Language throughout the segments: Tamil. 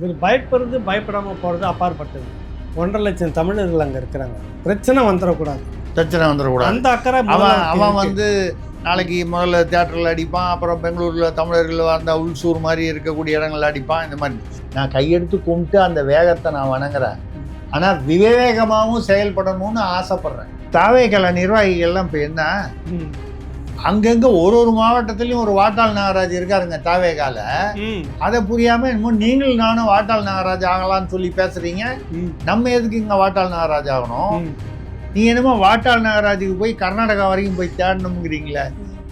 இவர் பயப்படுறது பயப்படாமல் போகிறது அப்பாற்பட்டது. 1.5 லட்சம் தமிழர்கள் அங்கே இருக்கிறாங்க. பிரச்சனை வந்துடக்கூடாது. அந்த அக்கறை அவன் வந்து நாளைக்கு முதல்ல தியேட்டரில் அடிப்பான், அப்புறம் பெங்களூரில் தமிழர்கள் அந்த உள்சூர் மாதிரி இருக்கக்கூடிய இடங்களில் அடிப்பான். இந்த மாதிரி நான் கையெடுத்து கும்பிட்டு அந்த வேகத்தை நான் வணங்குறேன். ஆனால் விவேகமாகவும் செயல்படணும்னு ஆசைப்பட்றேன். தாவேகல நிர்வாகிகள்லாம் இப்போ என்ன, அங்கங்கே ஒரு மாவட்டத்துலேயும் ஒரு வாட்டாள் நாகராஜ் இருக்காருங்க தாவேகால. அதை புரியாமல் இன்னும் நீங்களும் நானும் வாட்டாள் நாகராஜ் ஆகலான்னு சொல்லி பேசுகிறீங்க. நம்ம எதுக்கு இங்கே வாட்டாள் நாகராஜ் ஆகணும்? நீ என்னமோ வாட்டாள் நாகராஜுக்கு போய் கர்நாடகா வரைக்கும் போய் தேடணுங்கிறீங்களே.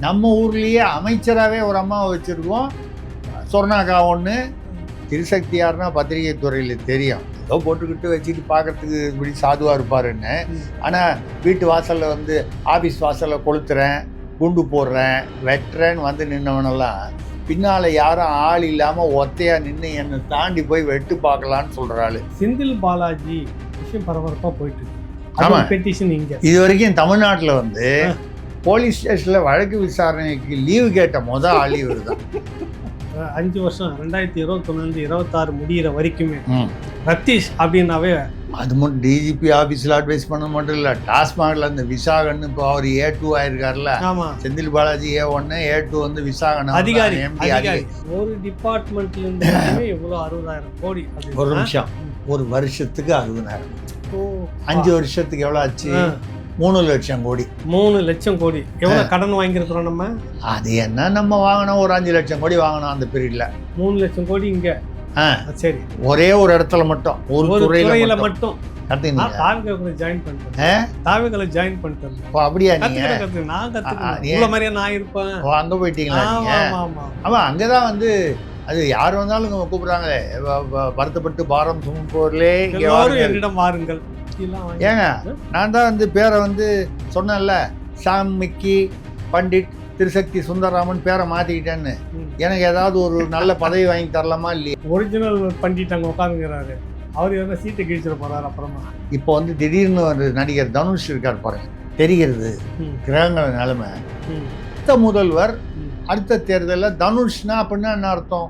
நம்ம ஊர்லேயே அமைச்சராகவே ஒரு அம்மாவை வச்சுருக்கோம், சொர்ணாக்கா ஒன்று. திருசக்தியார்னா பத்திரிகை துறையில் தெரியும், ஏதோ போட்டுக்கிட்டு வச்சுட்டு பார்க்குறதுக்கு இப்படி சாதுவாக இருப்பாருன்னு. ஆனால் வீட்டு வாசலில் வந்து ஆஃபீஸ் வாசலில் கொளுத்துறேன், குண்டு போடுறேன், வெட்டுறேன்னு வந்து நின்னவனெல்லாம் பின்னால் யாரும் ஆள் இல்லாமல் ஒத்தையாக நின்று என்னை தாண்டி போய் வெட்டு பார்க்கலான்னு சொல்கிறாள். செந்தில் பாலாஜி விஷயம் பரபரப்பாக போயிட்டு இருக்கு. பெட்டிஷன் இங்கே இது வரைக்கும் தமிழ்நாட்டில் வந்து போலீஸ் ஸ்டேஷனில் வழக்கு விசாரணைக்கு லீவு கேட்ட ஆள் இவர் தான். 5 வருஷம் 2021 26 முடிகிற வரைக்குமே ரத்தீஷ் அப்படின்னாவே அது மட்டும் டிஜிபி ஆஃபீஸில் அட்வைஸ் பண்ண மட்டும் இல்லை, டாஸ்மாகில் அந்த விசாகன்னு இப்போ அவர் A2 ஆயிருக்காருல்ல. Senthil Balaji A1, A2 வந்து விசாகன் அதிகாரி. ஒரு டிபார்ட்மெண்ட்லேருந்து எவ்வளோ 60,000 கோடி. ஒரு நிமிஷம், ஒரு வருஷத்துக்கு 60,000, 5 வருஷத்துக்கு எவ்வளோ ஆச்சு? 3 லட்சம் கோடி. 3 லட்சம் கோடி எவ்வளோ கடன் வாங்கியிருக்கிறோம் நம்ம? அது என்ன நம்ம வாங்கினோம், ஒரு 5 லட்சம் கோடி வாங்கினோம் அந்த பீரியட்ல. 3 லட்சம் கோடி இங்கே. சரி, ஒரே ஒரு இடத்துல மட்டும், ஒரு துறையில மட்டும். ஜாயின் பண்ணிட்டேன். அப்படியா? நான் கத்துக்கிறேன், நான் இருப்பேன். அங்க போயிட்டீங்களா? ஆமா, அங்கதான் வந்து அது யார் வந்தாலும் கூப்பிடுறாங்களே, வருத்தப்பட்டு பாரம் சுமப்போர்லே என்னிடம் வாருங்கள். ஏங்க நான் தான் வந்து பேரை வந்து சொன்னேன்ல, சாம் மிக்கி பண்டிட் திருசக்தி சுந்தரராமன் பேரை மாற்றிக்கிட்டேன்னு. எனக்கு ஏதாவது ஒரு நல்ல பதவி வாங்கி தரலாமா இல்லையா? ஒரிஜினல் பண்டிட் அங்கே உட்காந்துங்கிறாரு, அவர் எதனா சீட்டை கிழிச்சிட போறாரு. அப்புறமா இப்போ வந்து திடீர்னு ஒரு நடிகர் தனுஷ் இருக்கார் பாருங்க, தெரிகிறது கிரகங்கள் நிலைமை. அடுத்த முதல்வர் அடுத்த தேர்தலில் தனுஷ்னா அப்படின்னா என்ன அர்த்தம்?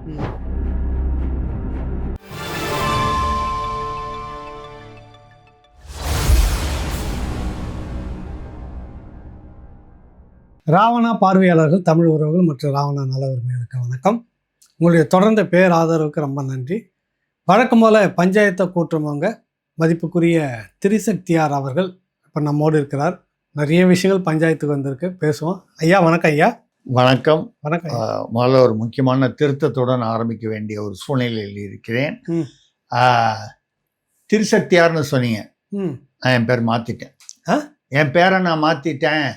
ராவணா பார்வையாளர்கள், தமிழ் உறவுகள் மற்றும் ராவணா நல உரிமைகளுக்கு வணக்கம். உங்களுடைய தொடர்ந்த பேர் ஆதரவுக்கு ரொம்ப நன்றி. வழக்கம் போல் பஞ்சாயத்தை கூட்டுறவங்க மதிப்புக்குரிய திருசக்தியார் அவர்கள் இப்போ நம்மோடு இருக்கிறார். நிறைய விஷயங்கள் பஞ்சாயத்துக்கு வந்திருக்கு, பேசுவோம். ஐயா வணக்கம். ஐயா வணக்கம். வணக்கம். முதல்ல ஒரு முக்கியமான திருத்தத்துடன் ஆரம்பிக்க வேண்டிய ஒரு சூழ்நிலையில் இருக்கிறேன். திருசக்தியார்னு சொன்னீங்க, நான் என் பேர் மாற்றிட்டேன். என் பேரை நான் மாற்றிட்டேன்.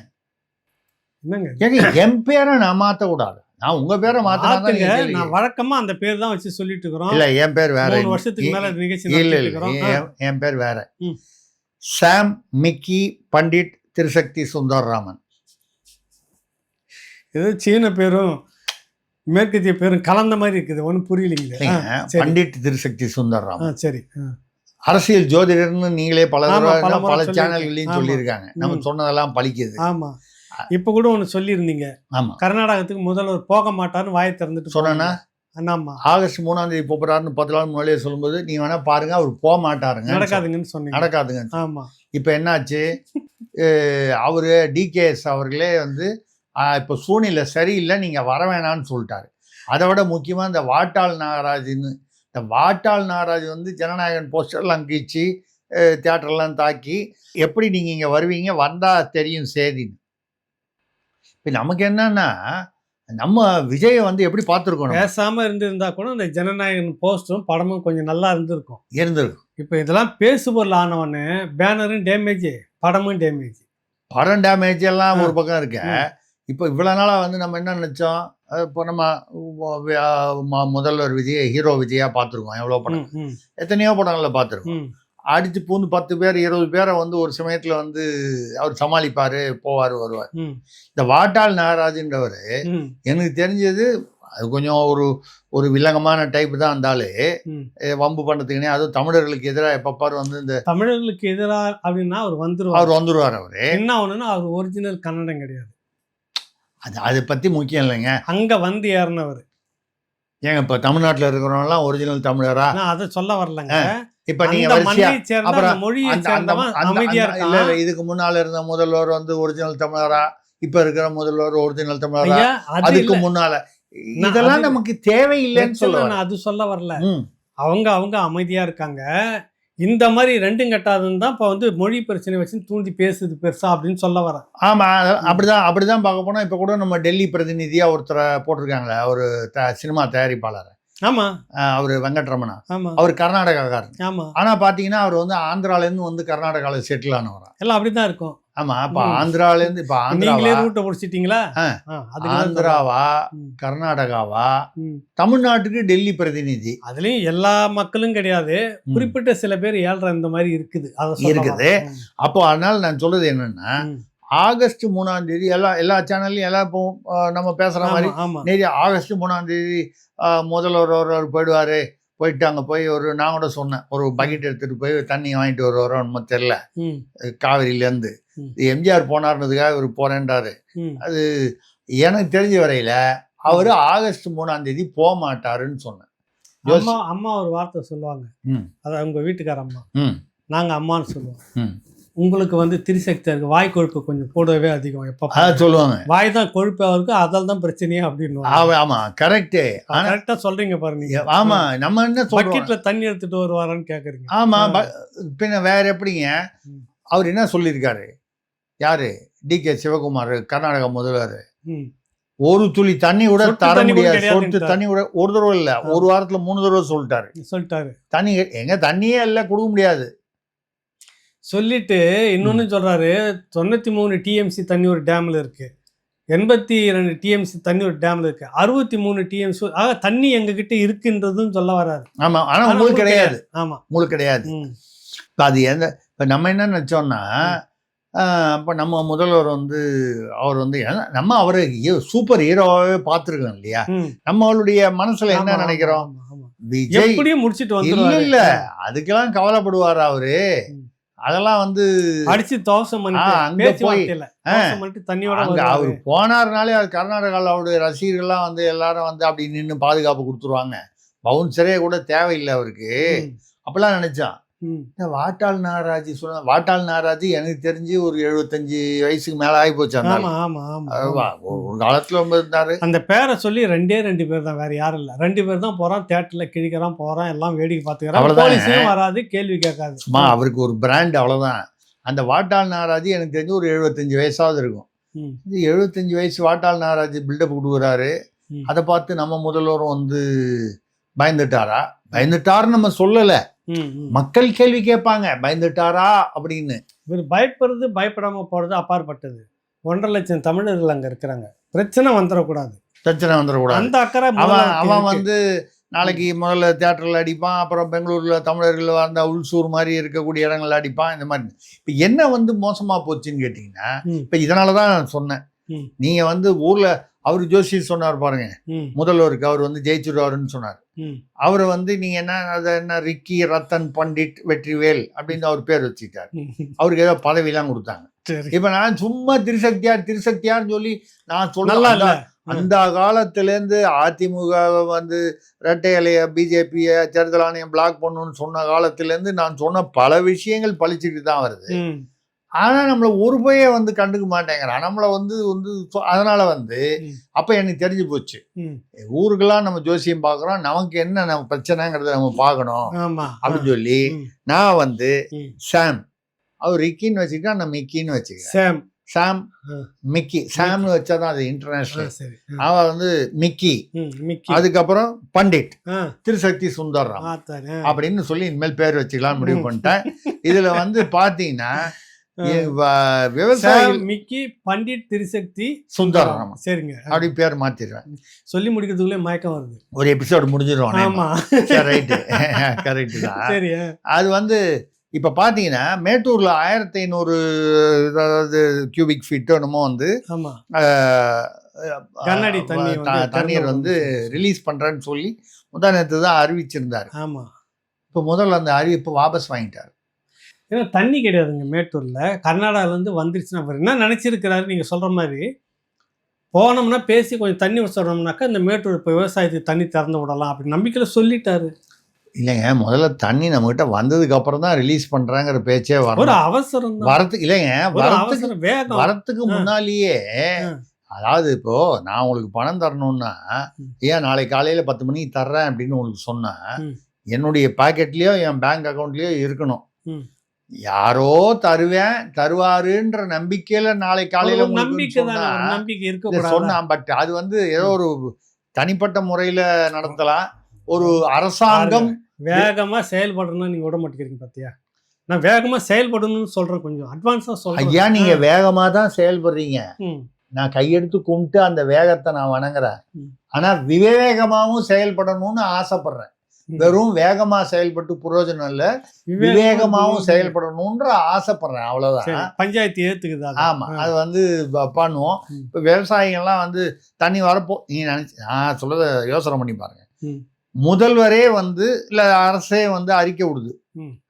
என் பேரை நான் மாற்ற கூடாது, நான் உங்க பேரை மாத்தினாங்க. நான் வழக்கமா அந்த பேர் தான் வச்சு சொல்லிட்டு இருக்கிறோம். இல்ல, என் பேர் வேற. 3 வருஷத்துக்கு மேல நிகழ்ச்சி என் பேர் வேற. சாம் மிக்கி பண்டிட் திருசக்தி சுந்தரராமன். ஏதோ சீன பேரும் மேற்கத்திய பேரும் கலந்த மாதிரி இருக்குது, ஒன்றும் புரியலைங்க. பண்டிட் திருசக்தி சுந்தரராமன். சரி, அரசியல் ஜோதிடர்னு நீங்களே பல சேனல்களையும் சொல்லியிருக்காங்க. நம்ம சொன்னதெல்லாம் பழிக்குது. ஆமா, இப்ப கூட ஒண்ணு சொல்லியிருந்தீங்க. ஆமா, கர்நாடகத்துக்கு முதல்வர் போக மாட்டாருன்னு வாயை திறந்துட்டு சொன்னா. ஆகஸ்ட் 3ஆம் தேதி போறாருன்னு 10 நாள் முன்னாடியே சொல்லும்போது நீ வேணா பாருங்க, அவர் போக மாட்டாருங்க, நடக்காதுங்கன்னு சொன்னீங்க. நடக்காதுங்க. ஆமா, இப்ப என்னாச்சு, அவரு DKS அவர்களே வந்து இப்போ சூழ்நிலை சரியில்லை, நீங்க வர வேணான்னு சொல்லிட்டாரு. அதை விட முக்கியமா இந்த வாட்டாள் நாகராஜ் வந்து ஜனநாயகன் போஸ்டர்லாம் கீச்சு தியேட்டர்லாம் தாக்கி, எப்படி நீங்க இங்க வருவீங்க, வந்தா தெரியும் சேதின்னு. இப்போ நமக்கு என்னன்னா, நம்ம விஜயை வந்து எப்படி பார்த்துருக்கோம், பேசாம இருந்திருந்தா கூட இந்த ஜனநாயகன் போஸ்டரும் படமும் கொஞ்சம் நல்லா இருந்திருக்கும். இப்போ இதெல்லாம் பேசுபொருள் ஆனவொன்னு பேனரும் டேமேஜ், படமும் டேமேஜ். படம் டேமேஜ் எல்லாம் ஒரு பக்கம் இருக்க. இப்போ இவ்வளோ நாளாக வந்து நம்ம என்ன நினச்சோம், இப்போ நம்ம முதல்வர் விஜய் ஹீரோ விஜயா பார்த்துருக்கோம். எவ்வளோ படம், எத்தனையோ படங்களில் பார்த்துருக்கோம். அடிச்சு பூந்து 10 பேர் 20 பேரை வந்து ஒரு சமயத்துல வந்து அவர் சமாளிப்பாரு, போவார் வருவார். இந்த வாட்டாள் நாகராஜன்றவர் எனக்கு தெரிஞ்சது அது கொஞ்சம் ஒரு வில்லங்கமான டைப் தான். இருந்தாலே வம்பு பண்ணதுக்குனே, அதுவும் தமிழர்களுக்கு எதிராக எப்பப்பாரு வந்து இந்த தமிழர்களுக்கு எதிராக அப்படின்னா அவர் வந்துருவார். அவரு என்ன ஒண்ணுன்னா அவர் ஒரிஜினல் கன்னடம் கிடையாது. அதை பத்தி முக்கியம் இல்லைங்க. அங்க வந்து ஏறினவர் ஏங்க இப்போ தமிழ்நாட்டில் இருக்கிறவங்கலாம் ஒரிஜினல் தமிழரா? நான் அதை சொல்ல வரலங்க. இப்போ நீங்க அந்த வரிசையா மண்ணைச் சேர்ந்த அப்புறம் அந்த மொழியை அந்த அந்த சேர்ந்தவன் அந்த அமைதியா அந்த- இல்ல இருக்கான். இல்ல இதுக்கு முன்னால இருந்த முதல்வர் வந்து ஒரிஜினல் தமிழரா? இப்ப இருக்கிற முதல்வர் ஒரிஜினல் தமிழரா? ஐயா, அது அதுக்கு இல்ல. முன்னால நான் இதெல்லாம் அது நமக்கு தேவையில்லைன்னு பிரச்சனை, சொல்ல நான் வரேன். அது சொல்ல வரல. ம். அவங்க அமைதியா இருக்காங்க. இந்த மாதிரி ரெண்டும் கட்டாதுன்னு தான் இப்போ வந்து மொழி பிரச்சனை வச்சு தூண்டி பேசுது பெருசா அப்படின்னு சொல்ல வரேன். ஆமா, அப்படிதான் பார்க்க போனா இப்ப கூட நம்ம டெல்லி பிரதிநிதியா ஒருத்தரை போட்டிருக்காங்களே, ஒரு சினிமா தயாரிப்பாளர், ஆமா அவரு வெங்கட்ரமணா. ஆமா அவர் கர்நாடகாக்காரன். ஆமா, ஆனா பாத்தீங்கன்னா அவர் வந்து ஆந்திரால இருந்து வந்து கர்நாடகால செட்டில் ஆனவரா. எல்லாம் அப்படிதான் இருக்கும். ஆமா, அப்ப ஆந்திரால இருந்து இப்ப நீங்களே ஆந்திராவா, ரூட்டை முடிச்சிட்டீங்களா? ஆந்திராவா, கர்நாடகாவா, தமிழ்நாட்டுக்கு டெல்லி பிரதிநிதி அதுலயும் எல்லா மக்களும் கிடையாது, குறிப்பிட்ட சில பேர் ஏழ்ற இந்த மாதிரி இருக்குது. அதை சொல்ல இருக்குது. வரேன். அப்போ அதனால நான் சொல்றது என்னன்னா, ம். ஆகஸ்ட் 3ஆம் தேதி எல்லா சேனல்லையும் எல்லாம் இப்போ நம்ம பேசுற மாதிரி ஆமா, ஆமா. நேரி ஆகஸ்ட் 3ஆம் தேதி முதல்வர் ஒருவர் போயிட்டு அங்கே போய் நான் கூட சொன்னேன், ஒரு பக்கெட் எடுத்துட்டு போய் தண்ணி வாங்கிட்டு வருவாரோ நம்ம தெரில, ம், காவிரியிலேருந்து. ம். எம்ஜிஆர் போனார்னதுக்காக இவர் போறேன்றாரு. ம். அது எனக்கு தெரிஞ்ச வரையில அவர் ஆகஸ்ட் 3ஆம் தேதி போக மாட்டாருன்னு சொன்னேன். அம்மா ஒரு வார்த்தை சொல்லுவாங்க. ம். அது அவங்க வீட்டுக்கார அம்மா, ம். நாங்க அம்மான்னு சொல்லுவோம். ம். உங்களுக்கு வந்து திரிசக்தி இருக்கு, வாய் கொழுப்பு கொஞ்சம் போடவே அதிகம். எப்ப அதான் சொல்லுவாங்க, வாய் தான் கொழுப்பா இருக்கு, அதால் தான் பிரச்சனையே அப்படின்னு. ஆமா கரெக்டு. கரெக்டா சொல்றீங்க பாருங்க. ஆமா, நம்ம என்ன சொல்றோம், பக்கெட்ல தண்ணி எடுத்துட்டு வருவாரான்னு கேக்குறீங்க. ஆமா. பின்ன வேற எப்படிங்க? அவர் என்ன சொல்லியிருக்காரு, யாரு, DK சிவகுமார், கர்நாடகா முதல்வர், ம். ஒரு துளி தண்ணி கூட சொட்டு தர தண்ணி கூட முடியாது, கிடையாதுன்ட்டாரு. சொட்டு தண்ணி கூட ஒரு தடவை இல்ல, ஒரு வாரத்துல 3 தடவை சொல்லிட்டாரு. தண்ணி எங்க தண்ணியே இல்ல, கொடுக்க முடியாது சொல்லிட்டு இன்னொன்னு சொல்றாரு, 93 TMC தண்ணி ஒரு டேம்ல இருக்கு, 82 TMC தண்ணி ஒரு டேம்ல இருக்கு, 63 TMC ஆக தண்ணி எங்க கிட்ட இருக்குன்றதும் சொல்ல வராரு. ஆமா. ஆனா உங்களுக்கு கிடையாது. ஆமா, உங்களுக்கு கிடையாது. இப்ப அது இப்ப நம்ம என்ன நினைச்சோம்னா, இப்போ நம்ம முதல்வர் வந்து அவர் வந்து நம்ம அவரை சூப்பர் ஹீரோவாகவே பார்த்துருக்கோம் இல்லையா? நம்மளுடைய மனசுல என்ன நினைக்கிறோம், விஜய் எப்படியும் முடிச்சிட்டு இல்ல வந்து இல்ல அதுக்கெல்லாம் கவலைப்படுவார் அவரு. அதெல்லாம் வந்து அடிச்சு தோசம் அங்க போய் தண்ணியோட அவர் போனார்னாலே அது கர்நாடகாவில் அவருடைய ரசிகர்கள்லாம் வந்து எல்லாரும் வந்து அப்படி நின்று பாதுகாப்பு கொடுத்துருவாங்க, பவுன்சரே கூட தேவையில்லை அவருக்கு. அப்பெல்லாம் நினைச்சான். வாட்டாள் நாகராஜ் எனக்கு தெரிஞ்சு ஒரு 75 வயசுக்கு மேல ஆகி போச்சு. ஒரு காலத்துல இருந்தாரு. அந்த பேரை சொல்லி 2 பேர் தான், வேற யாரும் இல்ல. 2 பேர் தான் போறான், தியேட்டர்ல கிழிக்கிறான், போறான், எல்லாம் வேடிக்கை பார்த்துக்கிறான், போலீஸும் வராது, கேள்வி கேட்காது. அவருக்கு ஒரு பிராண்ட், அவ்வளவுதான். அந்த வாட்டாள் நாகராஜ் எனக்கு தெரிஞ்சு ஒரு 75 வயசாவது இருக்கும். 75 வயசு வாட்டாள் நாகராஜ் பில்டப் கொடுக்குறாரு. அதை பார்த்து நம்ம முதல்வரும் வந்து பயந்துட்டாருன்னு நம்ம சொல்லல, மக்கள் கேள்வி கேட்பாங்க பயந்துட்டாரா அப்படின்னு. இவர் பயப்படுறது பயப்படாம போறது அப்பாற்பட்டது. 1.5 லட்சம் தமிழர்கள் அங்க இருக்கிறாங்க, பிரச்சனை வந்துடக்கூடாது. அந்த அக்கறை அவன் வந்து நாளைக்கு முதல்ல தியேட்டர்ல அடிப்பான், அப்புறம் பெங்களூர்ல தமிழர்கள் வந்த உள்சூர் மாதிரி இருக்கக்கூடிய இடங்கள்ல அடிப்பான், இந்த மாதிரி. இப்ப என்ன வந்து மோசமா போச்சுன்னு கேட்டீங்கன்னா, இப்ப இதனாலதான் நான் சொன்னேன், நீங்க வந்து ஊர்ல அவரு ஜோசியர் சொன்னார் பாருங்க, முதல்வருக்கு அவர் வந்து ஜெயிச்சுடுவாருன்னு சொன்னார். அவரை வந்து நீங்க என்ன ரிக்கி ரத்தன் பண்டிட் வெற்றிவேல் அப்படின்னு அவர் பேர் வச்சுட்டார். அவருக்கு ஏதோ பதவியெல்லாம் கொடுத்தாங்க. இப்ப நான் சும்மா திருசக்தியார்னு சொல்லி நான் சொல்ல, அந்த காலத்துல இருந்து அதிமுக வந்து இரட்டை இலைய பிஜேபியை தேர்தல் ஆணையம் பிளாக் பண்ணணும்னு சொன்ன காலத்துல இருந்து நான் சொன்ன பல விஷயங்கள் பழிச்சுட்டு தான் வருது. ஆனா நம்மள ஒரு பைய வந்து கண்டுக்க மாட்டேங்கிறான், நம்மள வந்து அதனால வந்து அப்ப எனக்கு தெரிஞ்சு போச்சு, ஊருக்கெல்லாம் நம்ம ஜோசியம் பாக்குறோம், நமக்கு என்ன நம்ம பிரச்சனைங்கிறத நம்ம பார்க்கணும் அப்படின்னு சொல்லி நான் வந்து சாம், அவர் ரிக்கின்னு வச்சுக்கிட்டா நான் மிக்கின்னு வச்சுக்கிறேன். சாம் மிக்கி, சாம்னு வச்சாதான் அது இன்டர்நேஷனல். அவன் வந்து மிக்கி, அதுக்கப்புறம் பண்டிட் திருசக்தி சுந்தர்ராம் அப்படின்னு சொல்லி இனிமேல் பேர் வச்சுக்கலாம்னு முடிவு பண்ணிட்டேன். இதுல வந்து பாத்தீங்கன்னா விவசாயி மிக்கி பண்டிட் திருசக்தி சுந்தரம், சரிங்க, அப்படி பேர் மாத்திடுவேன். சொல்லி முடிக்கிறதுக்குள்ளே மயக்கம் வருது, ஒரு எபிசோடு முடிஞ்சிடும். ஆமா, ரைட்டு, கரெக்ட் தான். சரி, அது வந்து இப்ப பாத்தீங்கன்னா மேட்டூர்ல 1500 கியூபிக் ஃபீட் என்னமோ வந்து தண்ணீர் வந்து ரிலீஸ் பண்றேன்னு சொல்லி முந்தானத்து தான் அறிவிச்சிருந்தாரு. ஆமா, இப்ப முதல்ல அந்த அறிவிப்பு வாபஸ் வாங்கிட்டாரு. ஏன்னா தண்ணி கிடையாதுங்க மேட்டூர்ல, கர்நாடகால இருந்து வந்துருச்சுன்னா என்ன நினைச்சிருக்கிறாரு நீங்க சொல்ற மாதிரி, போனோம்னா பேசி கொஞ்சம் தண்ணி வச்சிடணும்னாக்கா இந்த மேட்டூர் இப்போ விவசாயத்துக்கு தண்ணி திறந்து விடலாம் அப்படின்னு நம்பிக்கையில் சொல்லிட்டாரு. இல்லைங்க, முதல்ல தண்ணி நம்மகிட்ட வந்ததுக்கு அப்புறம் தான் ரிலீஸ் பண்றாங்கிற பேச்சே ஒரு வரும். அவசரம் தான். வரத்துக்கு இல்லைங்க, ஒரு வரத்துக்கு அவசரம் வேகம். வரத்துக்கு முன்னாலேயே அதாவது இப்போ நான் உங்களுக்கு பணம் தரணும்னா ஏன் நாளைக்கு காலையில 10 மணிக்கு தர்றேன் அப்படின்னு உங்களுக்கு சொன்னா என்னுடைய பாக்கெட்லயோ என் பேங்க் அக்கௌண்ட்லயோ இருக்கணும். யாரோ தருவாருன்ற நம்பிக்கையில நாளை காலையில நம்பிக்கை தான், ஒரு நம்பிக்கை இருக்க சொன்னா. பட் அது வந்து ஏதோ ஒரு தனிப்பட்ட முறையில நடத்தலாம். ஒரு அரசாங்கம் வேகமா செயல்படணும்னு நீங்க விட மாட்டேங்கிறீங்க பாத்தியா? நான் வேகமா செயல்படணும்னு சொல்றேன், கொஞ்சம் அட்வான்ஸா சொல்றேன். ஐயா, நீங்க வேகமா தான் செயல்படுறீங்க. நான் கையெடுத்து கும்பிட்டு அந்த வேகத்தை நான் வணங்குறேன். ஆனா விவேகமாவும் செயல்படணும்னு ஆசைப்படுறேன். வெறும் வேகமா செயல்பட்டு பிரயோஜனம் இல்ல, விவேகமாவும் செயல்படணும்ன்ற ஆசைப்படுறேன், அவ்வளவுதான். பஞ்சாயத்து ஏத்துக்குது. ஆமா, அது வந்து பண்ணுவோம். இப்ப விவசாயிகள்லாம் வந்து தண்ணி வரப்போ நீங்க நினைச்சு நான் சொல்றத யோசனை பண்ணி பாருங்க. முதல்வரே வந்து இல்ல அரசே வந்து அறிக்கை விடுது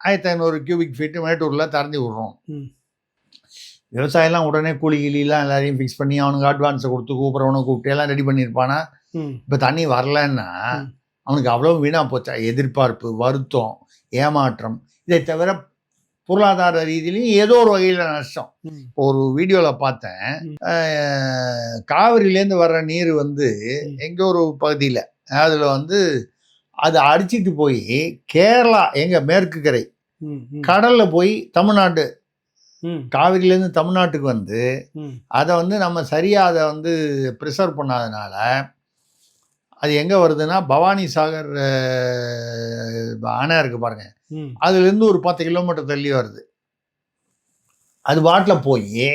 1500 கியூபிக் ஃபீட் மேட்டூர்ல திறந்து விடுறோம். விவசாயம்லாம் உடனே கூலி கிளிலாம் எல்லாரையும் ஃபிக்ஸ் பண்ணி அவனுக்கு அட்வான்ஸை கொடுத்து கூப்பிட்றவனை கூப்பிட்டு எல்லாம் ரெடி பண்ணியிருப்பானா? இப்போ தண்ணி வரலன்னா அவனுக்கு அவ்வளோ வீணாக போச்சா? எதிர்பார்ப்பு, வருத்தம், ஏமாற்றம், இதை தவிர பொருளாதார ரீதியிலையும் ஏதோ ஒரு வகையில் நஷ்டம். இப்போ ஒரு வீடியோவில் பார்த்தேன், காவிரியிலேருந்து வர்ற நீர் வந்து எங்கே ஒரு பகுதியில் அதில் வந்து அது அடிச்சிட்டு போய் கேரளா எங்க மேற்கு கரை கடல்ல போய் தமிழ்நாட்டு காவிரியிலேருந்து தமிழ்நாட்டுக்கு வந்து அதை வந்து நம்ம சரியாக அதை வந்து ப்ரிசர்வ் பண்ணாதனால அது எங்கே வருதுன்னா பவானி சாகர் அணை இருக்கு பாருங்க, அதுலேருந்து ஒரு 10 கிலோமீட்டர் தள்ளி வருது. அது பாட்டில் போய்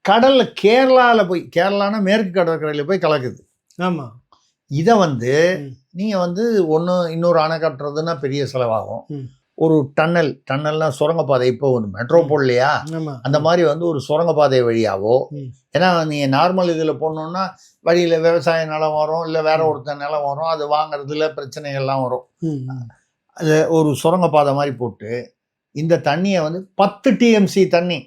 கடல்ல கேரளாவில் போய், கேரளானா மேற்கு கடற்கரையில் போய் கலக்குது. ஆமாம், இதை வந்து நீங்கள் வந்து இன்னொரு அணை கட்டுறதுன்னா பெரிய செலவாகும். ஒரு டன்னல்னா சுரங்கப்பாதை, இப்போ ஒரு மெட்ரோபோல்லையா அந்த மாதிரி வந்து ஒரு சுரங்கப்பாதை வழியாவோ, ஏன்னா நீங்கள் நார்மல் இதில் போடணுன்னா வழியில் விவசாய நிலம் வரும், இல்லை வேற ஒருத்தர் நிலம் வரும், அது வாங்குறதுல பிரச்சனைகள்லாம் வரும். அது ஒரு சுரங்கப்பாதை மாதிரி போட்டு இந்த தண்ணியை வந்து 10 டிஎம்சி தண்ணி,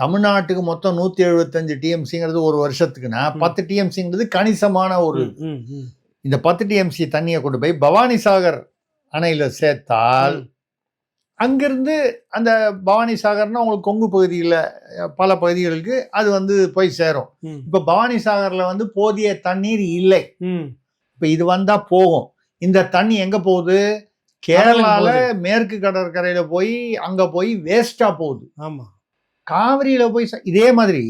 தமிழ்நாட்டுக்கு மொத்தம் 175 டிஎம்சிங்கிறது ஒரு வருஷத்துக்குன்னா 10 டிஎம்சிங்கிறது கணிசமான ஒரு, இந்த 10 டிஎம்சி தண்ணியை கொண்டு போய் பவானி சாகர் அணையில் சேர்த்தால் அங்கிருந்து அந்த பவானி சாகர்னா உங்களுக்கு கொங்கு பகுதியில் பல பகுதிகளுக்கு அது வந்து போய் சேரும். இப்போ பவானி சாகரில் வந்து போதிய தண்ணீர் இல்லை. இப்போ இது வந்தால் போகும். இந்த தண்ணி எங்கே போகுது? கேரளாவில் மேற்கு கடற்கரையில் போய் அங்கே போய் வேஸ்ட்டாக போகுது. ஆமாம், காவிரியில் போய் இதே மாதிரி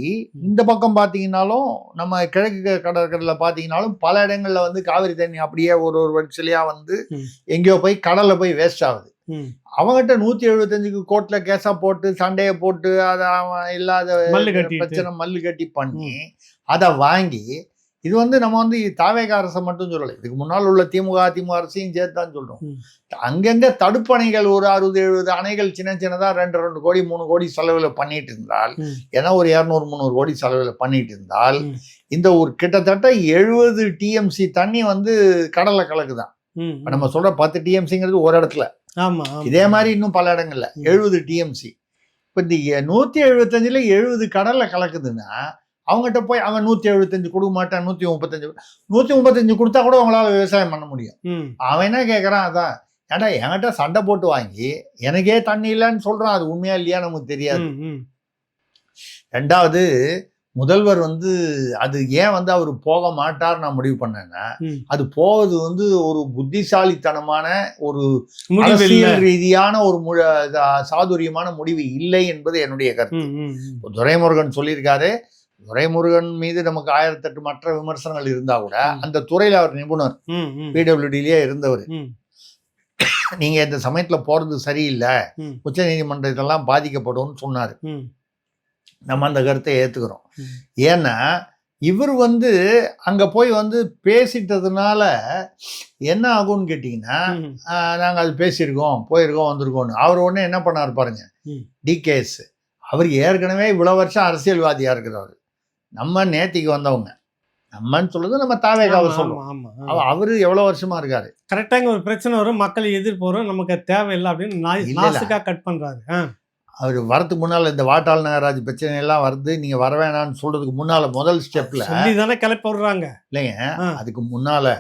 இந்த பக்கம் பார்த்தீங்கன்னாலும் நம்ம கிழக்கு கடற்கரையில் பார்த்தீங்கன்னாலும் பல இடங்களில் வந்து காவிரி தண்ணி அப்படியே ஒரு வரிசையாக வந்து எங்கேயோ போய் கடலில் போய் வேஸ்ட் ஆகுது. அவங்ககிட்ட 175 கோர்ட்ல கேஸா போட்டு சண்டையை போட்டு அதை இல்லாத பிரச்சனை மல்லு கட்டி பண்ணி அதை வாங்கி, இது வந்து நம்ம வந்து தாவேக அரசை மட்டும் சொல்லலை, இதுக்கு முன்னால் உள்ள திமுக அரசையும் சேர்த்தான் சொல்றோம். அங்கங்க தடுப்பணைகள் ஒரு 60-70 அணைகள் சின்ன சின்னதா 2 கோடி 3 கோடி செலவுல பண்ணிட்டு இருந்தால், ஏன்னா ஒரு 200-300 கோடி செலவுல பண்ணிட்டு இருந்தால், இந்த ஒரு கிட்டத்தட்ட 70 டிஎம்சி தண்ணி வந்து கடல்ல கலக்குதான். நம்ம சொல்ற 10 டிஎம்சிங்கிறது ஒரு இடத்துல, இதே மாதிரி இன்னும் பல இடங்கள்ல 70 டிஎம்சி. இப்ப இந்த 175ல 70 கடல்ல கலக்குதுன்னா அவங்ககிட்ட போய் அவன் 175 கொடுக்க மாட்டான், 135 கொடுத்தா கூட அவங்களால விவசாயம் பண்ண முடியும். அவன் என்ன கேட்கறான், அதான் ஏன்டா என்கிட்ட சண்டை போட்டு வாங்கி எனக்கே தண்ணி இல்லைன்னு சொல்றான். அது உண்மையா இல்லையா நமக்கு தெரியாது. ரெண்டாவது, முதல்வர் வந்து அது ஏன் வந்து அவர் போக மாட்டார் நான் முடிவு பண்ணேன்னா, அது போவது வந்து ஒரு புத்திசாலித்தனமான ஒரு அரசியல் ரீதியான ஒரு சாதுரியமான முடிவு இல்லை என்பது என்னுடைய கருத்து. துரைமுருகன் சொல்லியிருக்காரு. துரைமுருகன் மீது நமக்கு 1008 மற்ற விமர்சனங்கள் இருந்தா கூட அந்த துறையில அவர் நிபுணர், பிடபிள்யூடிலேயே இருந்தவர். நீங்க இந்த சமயத்துல போறது சரியில்லை, உச்ச நீதிமன்றத்தெல்லாம் பாதிக்கப்படும் சொன்னாரு. நம்ம அந்த கருத்தை ஏத்துக்கிறோம். ஏன்னா இவர் வந்து அங்க போய் வந்து பேசிட்டதுனால என்ன ஆகும்னு கேட்டீங்கன்னா, நாங்க அது பேசியிருக்கோம், போயிருக்கோம், வந்திருக்கோம்னு அவர் உடனே என்ன பண்ணாரு பாருங்க, டிகேஎஸ். அவர் ஏற்கனவே இவ்வளவு வருஷம் அரசியல்வாதியா இருக்கிறவர். நம்ம நேத்திக்கு வந்தவங்க, நம்மன்னு சொல்றது நம்ம தாவேகாவை சொல்லுவோம். அவரு எவ்வளவு வருஷமா இருக்காரு. கரெக்டாக ஒரு பிரச்சனை வரும், மக்கள் எதிர்ப்பு வரும், நமக்கு தேவையில்லை அப்படின்னு கட் பண்றாரு. அவர் வரதுக்கு முன்னால் இந்த வாட்டாள் நாகராஜ் பிரச்சனை எல்லாம் வருது நீங்கள் வர வேணான்னு சொல்கிறதுக்கு முன்னால் முதல் ஸ்டெப்பில் சொல்லி தானே கிளப்பி விடுறாங்க. இல்லைங்க, அதுக்கு முன்னால்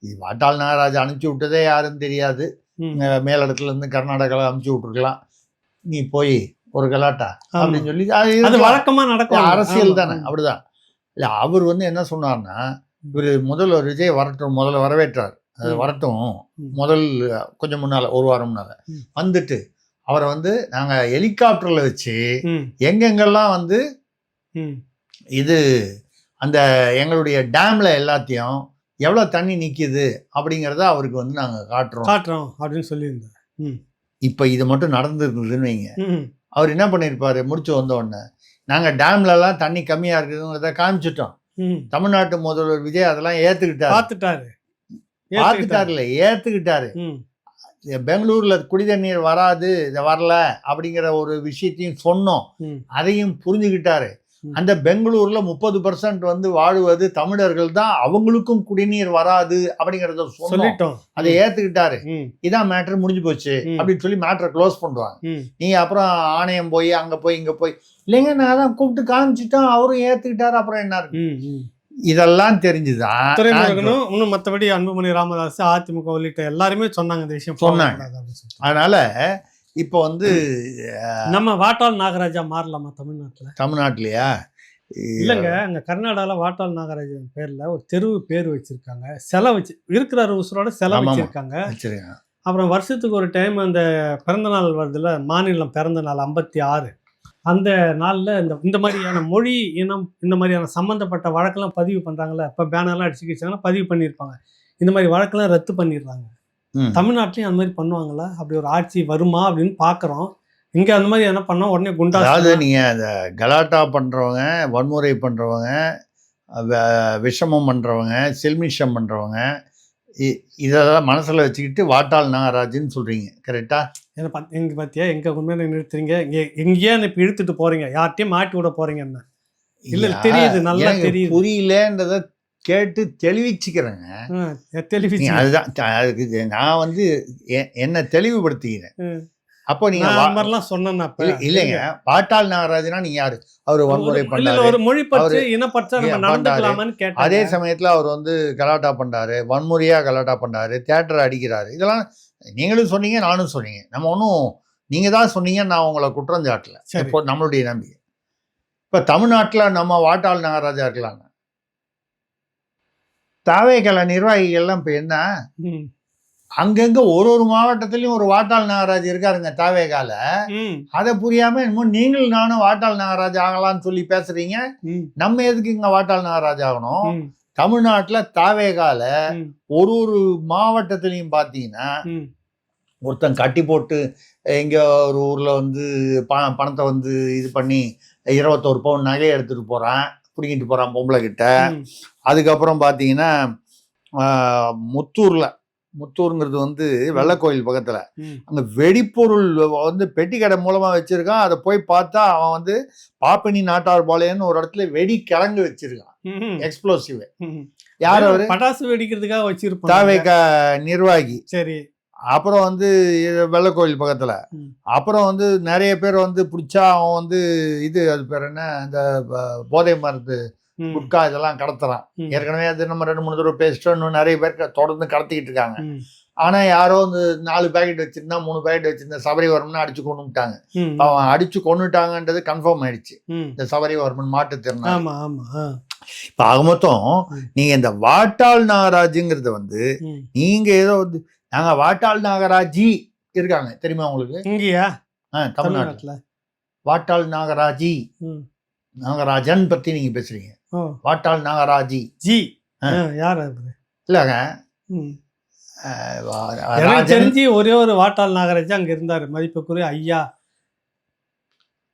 இது வாட்டாள் நாகராஜ் அனுப்பிச்சி விட்டதே யாருன்னு தெரியாது. மேலிடத்துலேருந்து கர்நாடகாவில் அனுப்பிச்சி விட்ருக்கலாம், நீ போய் ஒரு கலாட்டா அப்படின்னு சொல்லி அது வழக்கமாக நடக்கும். அரசியல் தானே, அப்படிதான். இல்லை அவர் வந்து என்ன சொன்னார்னா, இவர் முதல்ல விஜய் வரட்டும், முதல்ல வரவேற்றார், அது வரட்டும், முதல் கொஞ்சம் முன்னால் ஒரு வாரம் முன்னால் வந்துட்டு அவரை வந்து நாங்கள் ஹெலிகாப்டரில் வச்சு எங்கெங்கெல்லாம் வந்து இது அந்த எங்களுடைய டேமில் எல்லாத்தையும் எவ்வளோ தண்ணி நிற்கிது அப்படிங்கிறத அவருக்கு வந்து நாங்கள் காட்டுறோம் அப்படின்னு சொல்லியிருந்தார். இப்போ இது மட்டும் நடந்துருக்குதுன்னு வைங்க, அவர் என்ன பண்ணியிருப்பார், முடிச்சு வந்த உடனே நாங்கள் டேம்லலாம் தண்ணி கம்மியாக இருக்குதுங்கிறத காமிச்சிட்டோம். தமிழ்நாட்டு முதல்வர் விஜய் அதெல்லாம் ஏற்றுக்கிட்டாரு. பெங்களூர்ல குடி தண்ணீர் வராது, இதை வரல அப்படிங்கிற ஒரு விஷயத்தையும் சொன்னோம், அதையும் புரிஞ்சுக்கிட்டாரு. அந்த பெங்களூர்ல 30% வந்து வாழுவது தமிழர்கள் தான், அவங்களுக்கும் குடிநீர் வராது அப்படிங்கறத சொல்லிட்டோம், அதை ஏத்துக்கிட்டாரு. இதான் மேட்டர் முடிஞ்சு போச்சு அப்படின்னு சொல்லி மேட்டரை க்ளோஸ் பண்ணுவாங்க. நீங்க அப்புறம் ஆணையம் போய் அங்க போய் இங்க போய் இல்லைங்க நான் தான் கூப்பிட்டு காமிச்சிட்டோம், அவரும் ஏத்துக்கிட்டாரு, அப்புறம் என்ன இருக்கு, இதெல்லாம் தெரிஞ்சுதான் துரைமுருகனும் இன்னும் மற்றபடி அன்புமணி ராமதாஸ், அதிமுக உள்ளிட்ட எல்லாருமே சொன்னாங்க, இந்த விஷயம் சொன்னாங்க. அதனால இப்போ வந்து நம்ம வாட்டாள் நாகராஜா மாறலாமா தமிழ்நாட்டிலயா? இல்லைங்க, அங்கே கர்நாடகாவில் வாட்டாள் நாகராஜன் பேரில் ஒரு தெருவு பேர் வச்சுருக்காங்க, சிலை வச்சு இருக்கிற உசுரோட சிலை வச்சுருக்காங்க. அப்புறம் வருஷத்துக்கு ஒரு டைம் அந்த பிறந்தநாள் வருதுல, மாநிலம் பிறந்த நாள் 56, அந்த நாளில் இந்த மாதிரியான மொழி இனம் இந்த மாதிரியான சம்மந்தப்பட்ட வழக்கெல்லாம் பதிவு பண்ணுறாங்களே, இப்போ பேனர்லாம் அடிச்சுக்கிச்சாங்கன்னா பதிவு பண்ணியிருப்பாங்க, இந்த மாதிரி வழக்கெல்லாம் ரத்து பண்ணிடுறாங்க. தமிழ்நாட்டிலையும் அந்த மாதிரி பண்ணுவாங்களா? அப்படி ஒரு ஆட்சி வருமா அப்படின்னு பார்க்குறோம். இங்கே அந்த மாதிரி என்ன பண்ணோம், உடனே குண்டா. அதாவது நீங்கள் அந்த கலாட்டா பண்ணுறவங்க, வன்முறை பண்ணுறவங்க, விஷமம் பண்ணுறவங்க, செல்மிஷம் பண்ணுறவங்க, இதெல்லாம் மனசில் வச்சுக்கிட்டு வாட்டாள் நாகராஜன்னு சொல்கிறீங்க, கரெக்டா? எங்கே பார்த்தியா எங்கே உண்மையில நிறுத்துறீங்க, எங்கேயே இப்போ இழுத்துட்டு போகிறீங்க, யார்ட்டையும் மாட்டி விட போகிறீங்க என்ன? இல்லை தெரியுது, நல்லா தெரியுது, புரியலன்றதை கேட்டு தெளிவிச்சுக்கிறேங்க. அதுதான் அதுக்கு நான் வந்து என்ன தெளிவுபடுத்திக்கிறேன். அப்போ நீங்க மாதிரிலாம் சொன்னா இல்லைங்க, வாட்டாள் நாகராஜனா நீங்க யாரு? அவர் வன்முறை பண்ணாரு, ஒரு மொழி பற்று இனப்பற்று நம்ம நடந்துக்கலாமான்னு கேட்டாங்க. அதே சமயத்துல அவர் வந்து கலாட்டா பண்றாரு, வன்முறையா கலாட்டா பண்றாரு, தியேட்டர் அடிக்கிறாரு, இதெல்லாம் நீங்களும் சொன்னீங்க, நானும் சொன்னீங்க. நம்ம ஒன்றும் நீங்க தான் சொன்னீங்க, நான் உங்களை குற்றம் சாட்டல. இப்போ நம்மளுடைய நம்பிக்கை இப்போ தமிழ்நாட்டில் நம்ம வாட்டாள் நாகராஜா இருக்கலாங்க. தாவேகல நிர்வாகிகள்லாம் இப்போ என்ன, அங்கங்க ஒரு மாவட்டத்திலையும் ஒரு வாட்டாள் நாகராஜ் இருக்காருங்க தாவேகால. அதை புரியாம இன்னும் நீங்களும் நானும் வாட்டாள் நாகராஜ் ஆகலாம்னு சொல்லி பேசுறீங்க. நம்ம எதுக்கு இங்க வாட்டாள் நாகராஜ் ஆகணும்? தமிழ்நாட்டுல தாவேகால ஒரு மாவட்டத்திலையும் பாத்தீங்கன்னா ஒருத்தன் கட்டி போட்டு எங்க ஒரு ஊர்ல வந்து பணத்தை வந்து இது பண்ணி 21 பவுன் நகையை எடுத்துட்டு போறான், பிடிங்கிட்டு போறான் பொம்பளை கிட்ட. அதுக்கப்புறம் பாத்தீங்கன்னா முத்தூருங்கிறது வந்து வெள்ளக்கோயில் பக்கத்துல, அங்க வெடிப்பொருள் வந்து பெட்டி கடை மூலமா வச்சிருக்கான். அதை போய் பார்த்தா அவன் வந்து பாப்பினி நாட்டார் பாளையன்னு ஒரு இடத்துல வெடி கிழங்கு வச்சிருக்கான், எக்ஸ்ப்ளோசிவ். யார் அவரு? பட்டாசு வெடிக்கிறதுக்காக வச்சிருப்பான், தாவேகா நிர்வாகி. சரி. அப்புறம் வந்து வெள்ளக்கோயில் பக்கத்துல அப்புறம் வந்து நிறைய பேர் வந்து பிடிச்சா அவன் வந்து இது அது பேர் என்ன, இந்த போதை மருந்து குட்கா இதெல்லாம் கடத்துறான். ஏற்கனவே அது நம்ம 2-3 தடவை பேசிட்டோம், இன்னும் நிறைய பேர் தொடர்ந்து கடத்திக்கிட்டு இருக்காங்க. ஆனா யாரோ வந்து 4 பேக்கெட் வச்சிருந்தா 3 பேக்கெட் வச்சிருந்தா சபரிவர்மன் அடிச்சு கொண்டுட்டாங்க. அவன் அடிச்சு கொண்டுட்டாங்கன்றது கன்ஃபார்ம் ஆயிடுச்சு, இந்த சபரிவர்மன் மாற்றுத்திறனாளி. இப்ப ஆக மொத்தம் நீங்க இந்த வாட்டாள் நாகராஜுங்கிறத வந்து நீங்க ஏதோ வந்து நாங்க வாட்டாள் நாகராஜி இருக்காங்க தெரியுமா உங்களுக்கு? இங்கயா? தமிழ்நாட்டுல வாட்டாள் நாகராஜி, நாகராஜன் பத்தி நீங்க பேசுறீங்க. வாட்டாள் நாகராஜி ஜி யார்? இல்லங்க, தெரிஞ்சு ஒரே ஒரு வாட்டாள் நாகராஜ் அங்க இருந்தாரு, மதிப்புக்குரிய ஐயா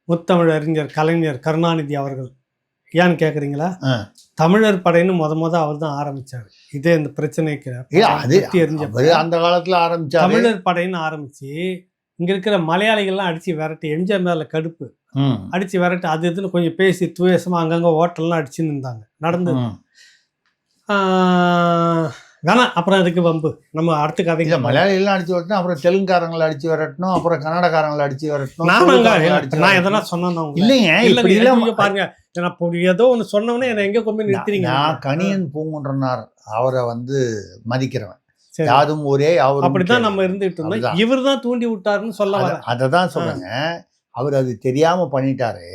முத்தமிழ் அறிஞர் கலைஞர் கருணாநிதி அவர்கள். ஏன்னு கேக்குறீங்களா? தமிழர் படைன்னு முத அவர் தான் ஆரம்பிச்சாரு. இதே இந்த பிரச்சனைக்கு அந்த காலத்துல ஆரம்பிச்சாரு. தமிழர் படைன்னு ஆரம்பிச்சு இங்க இருக்கிற மலையாளிகள்லாம் அடிச்சு விரட்டி, எம்ஜிஆர் மேல கடுப்பு அடிச்சு விரட்டி அது இதுன்னு கொஞ்சம் பேசி துவேசமா அங்கங்க ஹோட்டல்லாம் அடிச்சுன்னு இருந்தாங்க, நடந்தது. வேணாம், அப்புறம் அதுக்கு வம்பு. நம்ம அடுத்த கதைக்கு இல்லை, மலையாளிலாம் அடிச்சு வரட்டணும், அப்புறம் தெலுங்குக்காரங்களை அடிச்சு வரட்டணும், அப்புறம் கன்னடக்காரங்களை அடிச்சு வரட்டணும், நானுங்க துளுக்காரங்களை அடிச்சு நான் வரட்டணும். எதனா சொன்னா இல்லைங்க, இப்படி இல்ல எல்லாம் பாருங்க, நான் இப்போ ஏதோ ஒண்ணு சொன்னவனே என்ன எங்க கொண்டு போய் நிறுத்துறீங்க. நான் கணியன் பூங்குன்றனார் அவரை வந்து மதிக்கிறவன். சரி. யாதும் ஊரே அவர் அப்படித்தான் நம்ம இருந்துட்டு இருந்தோம். அதுதான். இவர் தான் தூண்டி விட்டாருன்னு சொல்ல வர. அதை தான் சொல்லுங்க. அவர் அது தெரியாம பண்ணிட்டாரு.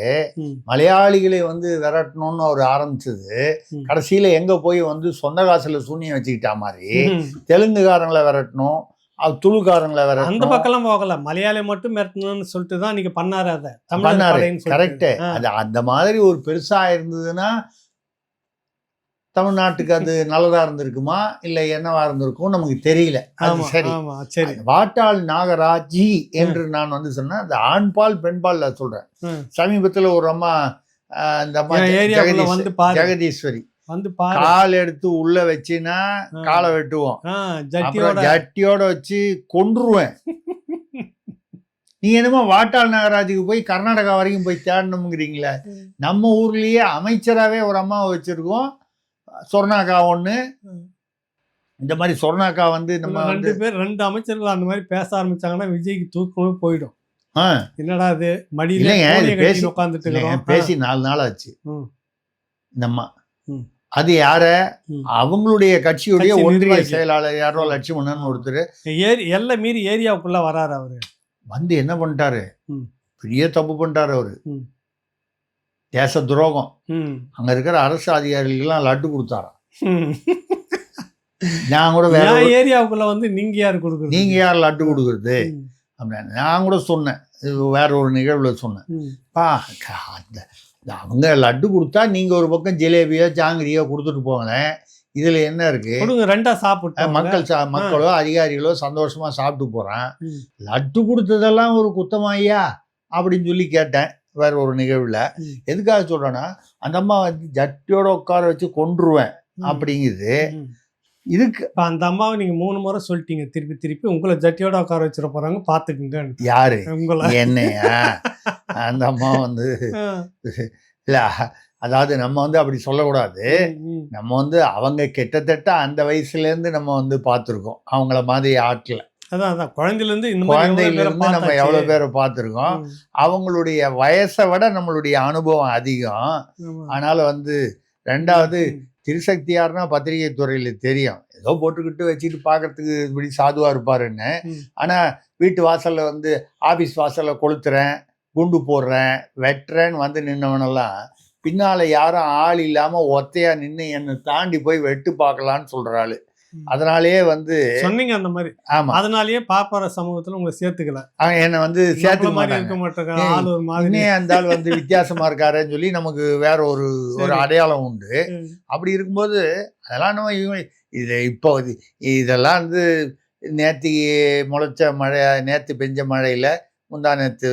ம். மலையாளிகளை வந்து விரட்டணும்னு அவர் ஆரம்பிச்சது, ம். கடைசியில எங்க போய் வந்து சொந்த காசுல சூனியம் வச்சுக்கிட்டா மாதிரி ம். தெலுங்குக்காரங்களை விரட்டணும், துளுக்காரங்களை அந்த விரட்டணும் பக்கம்லாம் போகல, மலையாளி மட்டும் மிரட்டணும்னு சொல்லிட்டு தான் நீங்க பண்ணாரு. அதை பண்ணாரு. தமிழ் கரெக்ட். அது அந்த மாதிரி ஒரு பெருசா இருந்ததுன்னா தமிழ்நாட்டுக்கு அது நல்லதா இருந்திருக்குமா இல்ல என்னவா இருந்திருக்கும் நமக்கு தெரியல. அது சரி. சரி. வாட்டாள் நாகராஜி என்று நான் வந்து சொன்னேன். அந்த ஆண்பால் பெண்பால் சொல்றேன். சமீபத்துல ஒரு அம்மா, இந்த அம்மா ஏரியாக்குள்ள வந்து பாரு, ஜெகதீஸ்வரி வந்து பாரு, கால் எடுத்து உள்ள வச்சுன்னா காலை வெட்டுவோம், அப்புறம் ஜட்டியோட வச்சு கொன்றுவேன். நீங்க என்னமோ வாட்டாள் நாகராஜுக்கு போய் கர்நாடகா வரைக்கும் போய் தேடணுங்கிறீங்களே. நம்ம ஊர்லயே அமைச்சராகவே ஒரு அம்மாவை வச்சிருக்கோம், சொர்ணாக்கா ஒண்ணு. இந்த மாதிரி சொர்ணாக்கா வந்து நம்ம ரெண்டு பேர், ரெண்டு அமைச்சர்கள் அந்த மாதிரி பேச ஆரம்பிச்சாங்கன்னா விஜய்க்கு தூக்கமே போயிடும். என்னடா அது மடியில பேசி உட்காந்துட்டு பேசி 4 நாள் ஆச்சு இந்த அம்மா. அது யார, அவங்களுடைய கட்சியுடைய ஒன்றிய செயலாளர் யாரோ லட்சுமணன் ஒருத்தர் எல்லை மீறி ஏரியாவுக்குள்ள வராரு. அவரு வந்து என்ன பண்ணிட்டாரு, பெரிய தப்பு பண்ணிட்டாரு அவரு. தேச துரோகம். அங்க இருக்கிற அரசு அதிகாரிகளுக்கெல்லாம் லட்டு கொடுத்தாராம். நான் கூட வேற ஏரியாவுக்குள்ள வந்து நீங்க யாரு கொடுக்குறது, நீங்க யார் லட்டு கொடுக்குறது அப்படின்னு நான் கூட சொன்னேன். வேற ஒரு நிகழ்வுல சொன்னேன். அவங்க லட்டு கொடுத்தா நீங்க ஒரு பக்கம் ஜிலேபியோ ஜாங்கிரியோ கொடுத்துட்டு போங்களேன், இதுல என்ன இருக்கு, ரெண்டா சாப்பிட்டு மக்களோ அதிகாரிகளோ சந்தோஷமா சாப்பிட்டு போறான். லட்டு கொடுத்ததெல்லாம் ஒரு குத்தமாய்யா அப்படின்னு சொல்லி கேட்டேன் வேற ஒரு நிகழ்வுல. எதுக்காக சொல்றேன்னா, அந்த அம்மா வந்து ஜட்டியோட உட்கார வச்சு கொன்றுவேன் அப்படிங்குது. இதுக்கு அந்த அம்மாவை நீங்க 3 முறை சொல்லிட்டீங்க திருப்பி திருப்பி. உங்களை ஜட்டியோட உட்கார வச்சிட போறாங்க, பாத்துக்குங்க. யாரு உங்களை? என்னையா? அந்த அம்மா வந்து இல்ல, அதாவது நம்ம வந்து அப்படி சொல்லக்கூடாது. நம்ம வந்து அவங்க கிட்டத்தட்ட அந்த வயசுல இருந்து நம்ம வந்து பார்த்துருக்கோம் அவங்கள மாதிரி ஆட்களை. அதான் குழந்தையிலேருந்து நம்ம எவ்வளவு பேரை பார்த்துருக்கோம். அவங்களுடைய வயசை விட நம்மளுடைய அனுபவம் அதிகம். ஆனால வந்து ரெண்டாவது திருசக்தியார்னா பத்திரிகை துறையில தெரியும், ஏதோ போட்டுக்கிட்டு வச்சுட்டு பார்க்கறதுக்கு இப்படி சாதுவா இருப்பாருன்னு. ஆனா வீட்டு வாசல்ல வந்து ஆபீஸ் வாசல்ல கொளுத்துறேன், குண்டு போடுறேன், வெட்டுறேன்னு வந்து நின்னவனெல்லாம் பின்னால யாரும் ஆள் இல்லாம ஒத்தையா நின்று என்னை தாண்டி போய் வெட்டு பார்க்கலான்னு சொல்றாள். அதனாலேயே வந்து சொன்னீங்க அந்த மாதிரி. ஆமா, அதனாலேயே பாப்பார சமூகத்துல உங்களை சேர்த்துக்கல, என்னை வந்து சேர்த்துக்க மாதிரி இருக்க மாட்டாங்க. அந்த ஆள் வந்து வித்தியாசமா இருக்காருன்னு சொல்லி நமக்கு வேற ஒரு அடையாளம் உண்டு. அப்படி இருக்கும்போது அதெல்லாம் நம்ம இது இப்போ இதெல்லாம் வந்து நேற்று முளைச்ச மழை, நேற்று பெஞ்ச மழையில முந்தா நேற்று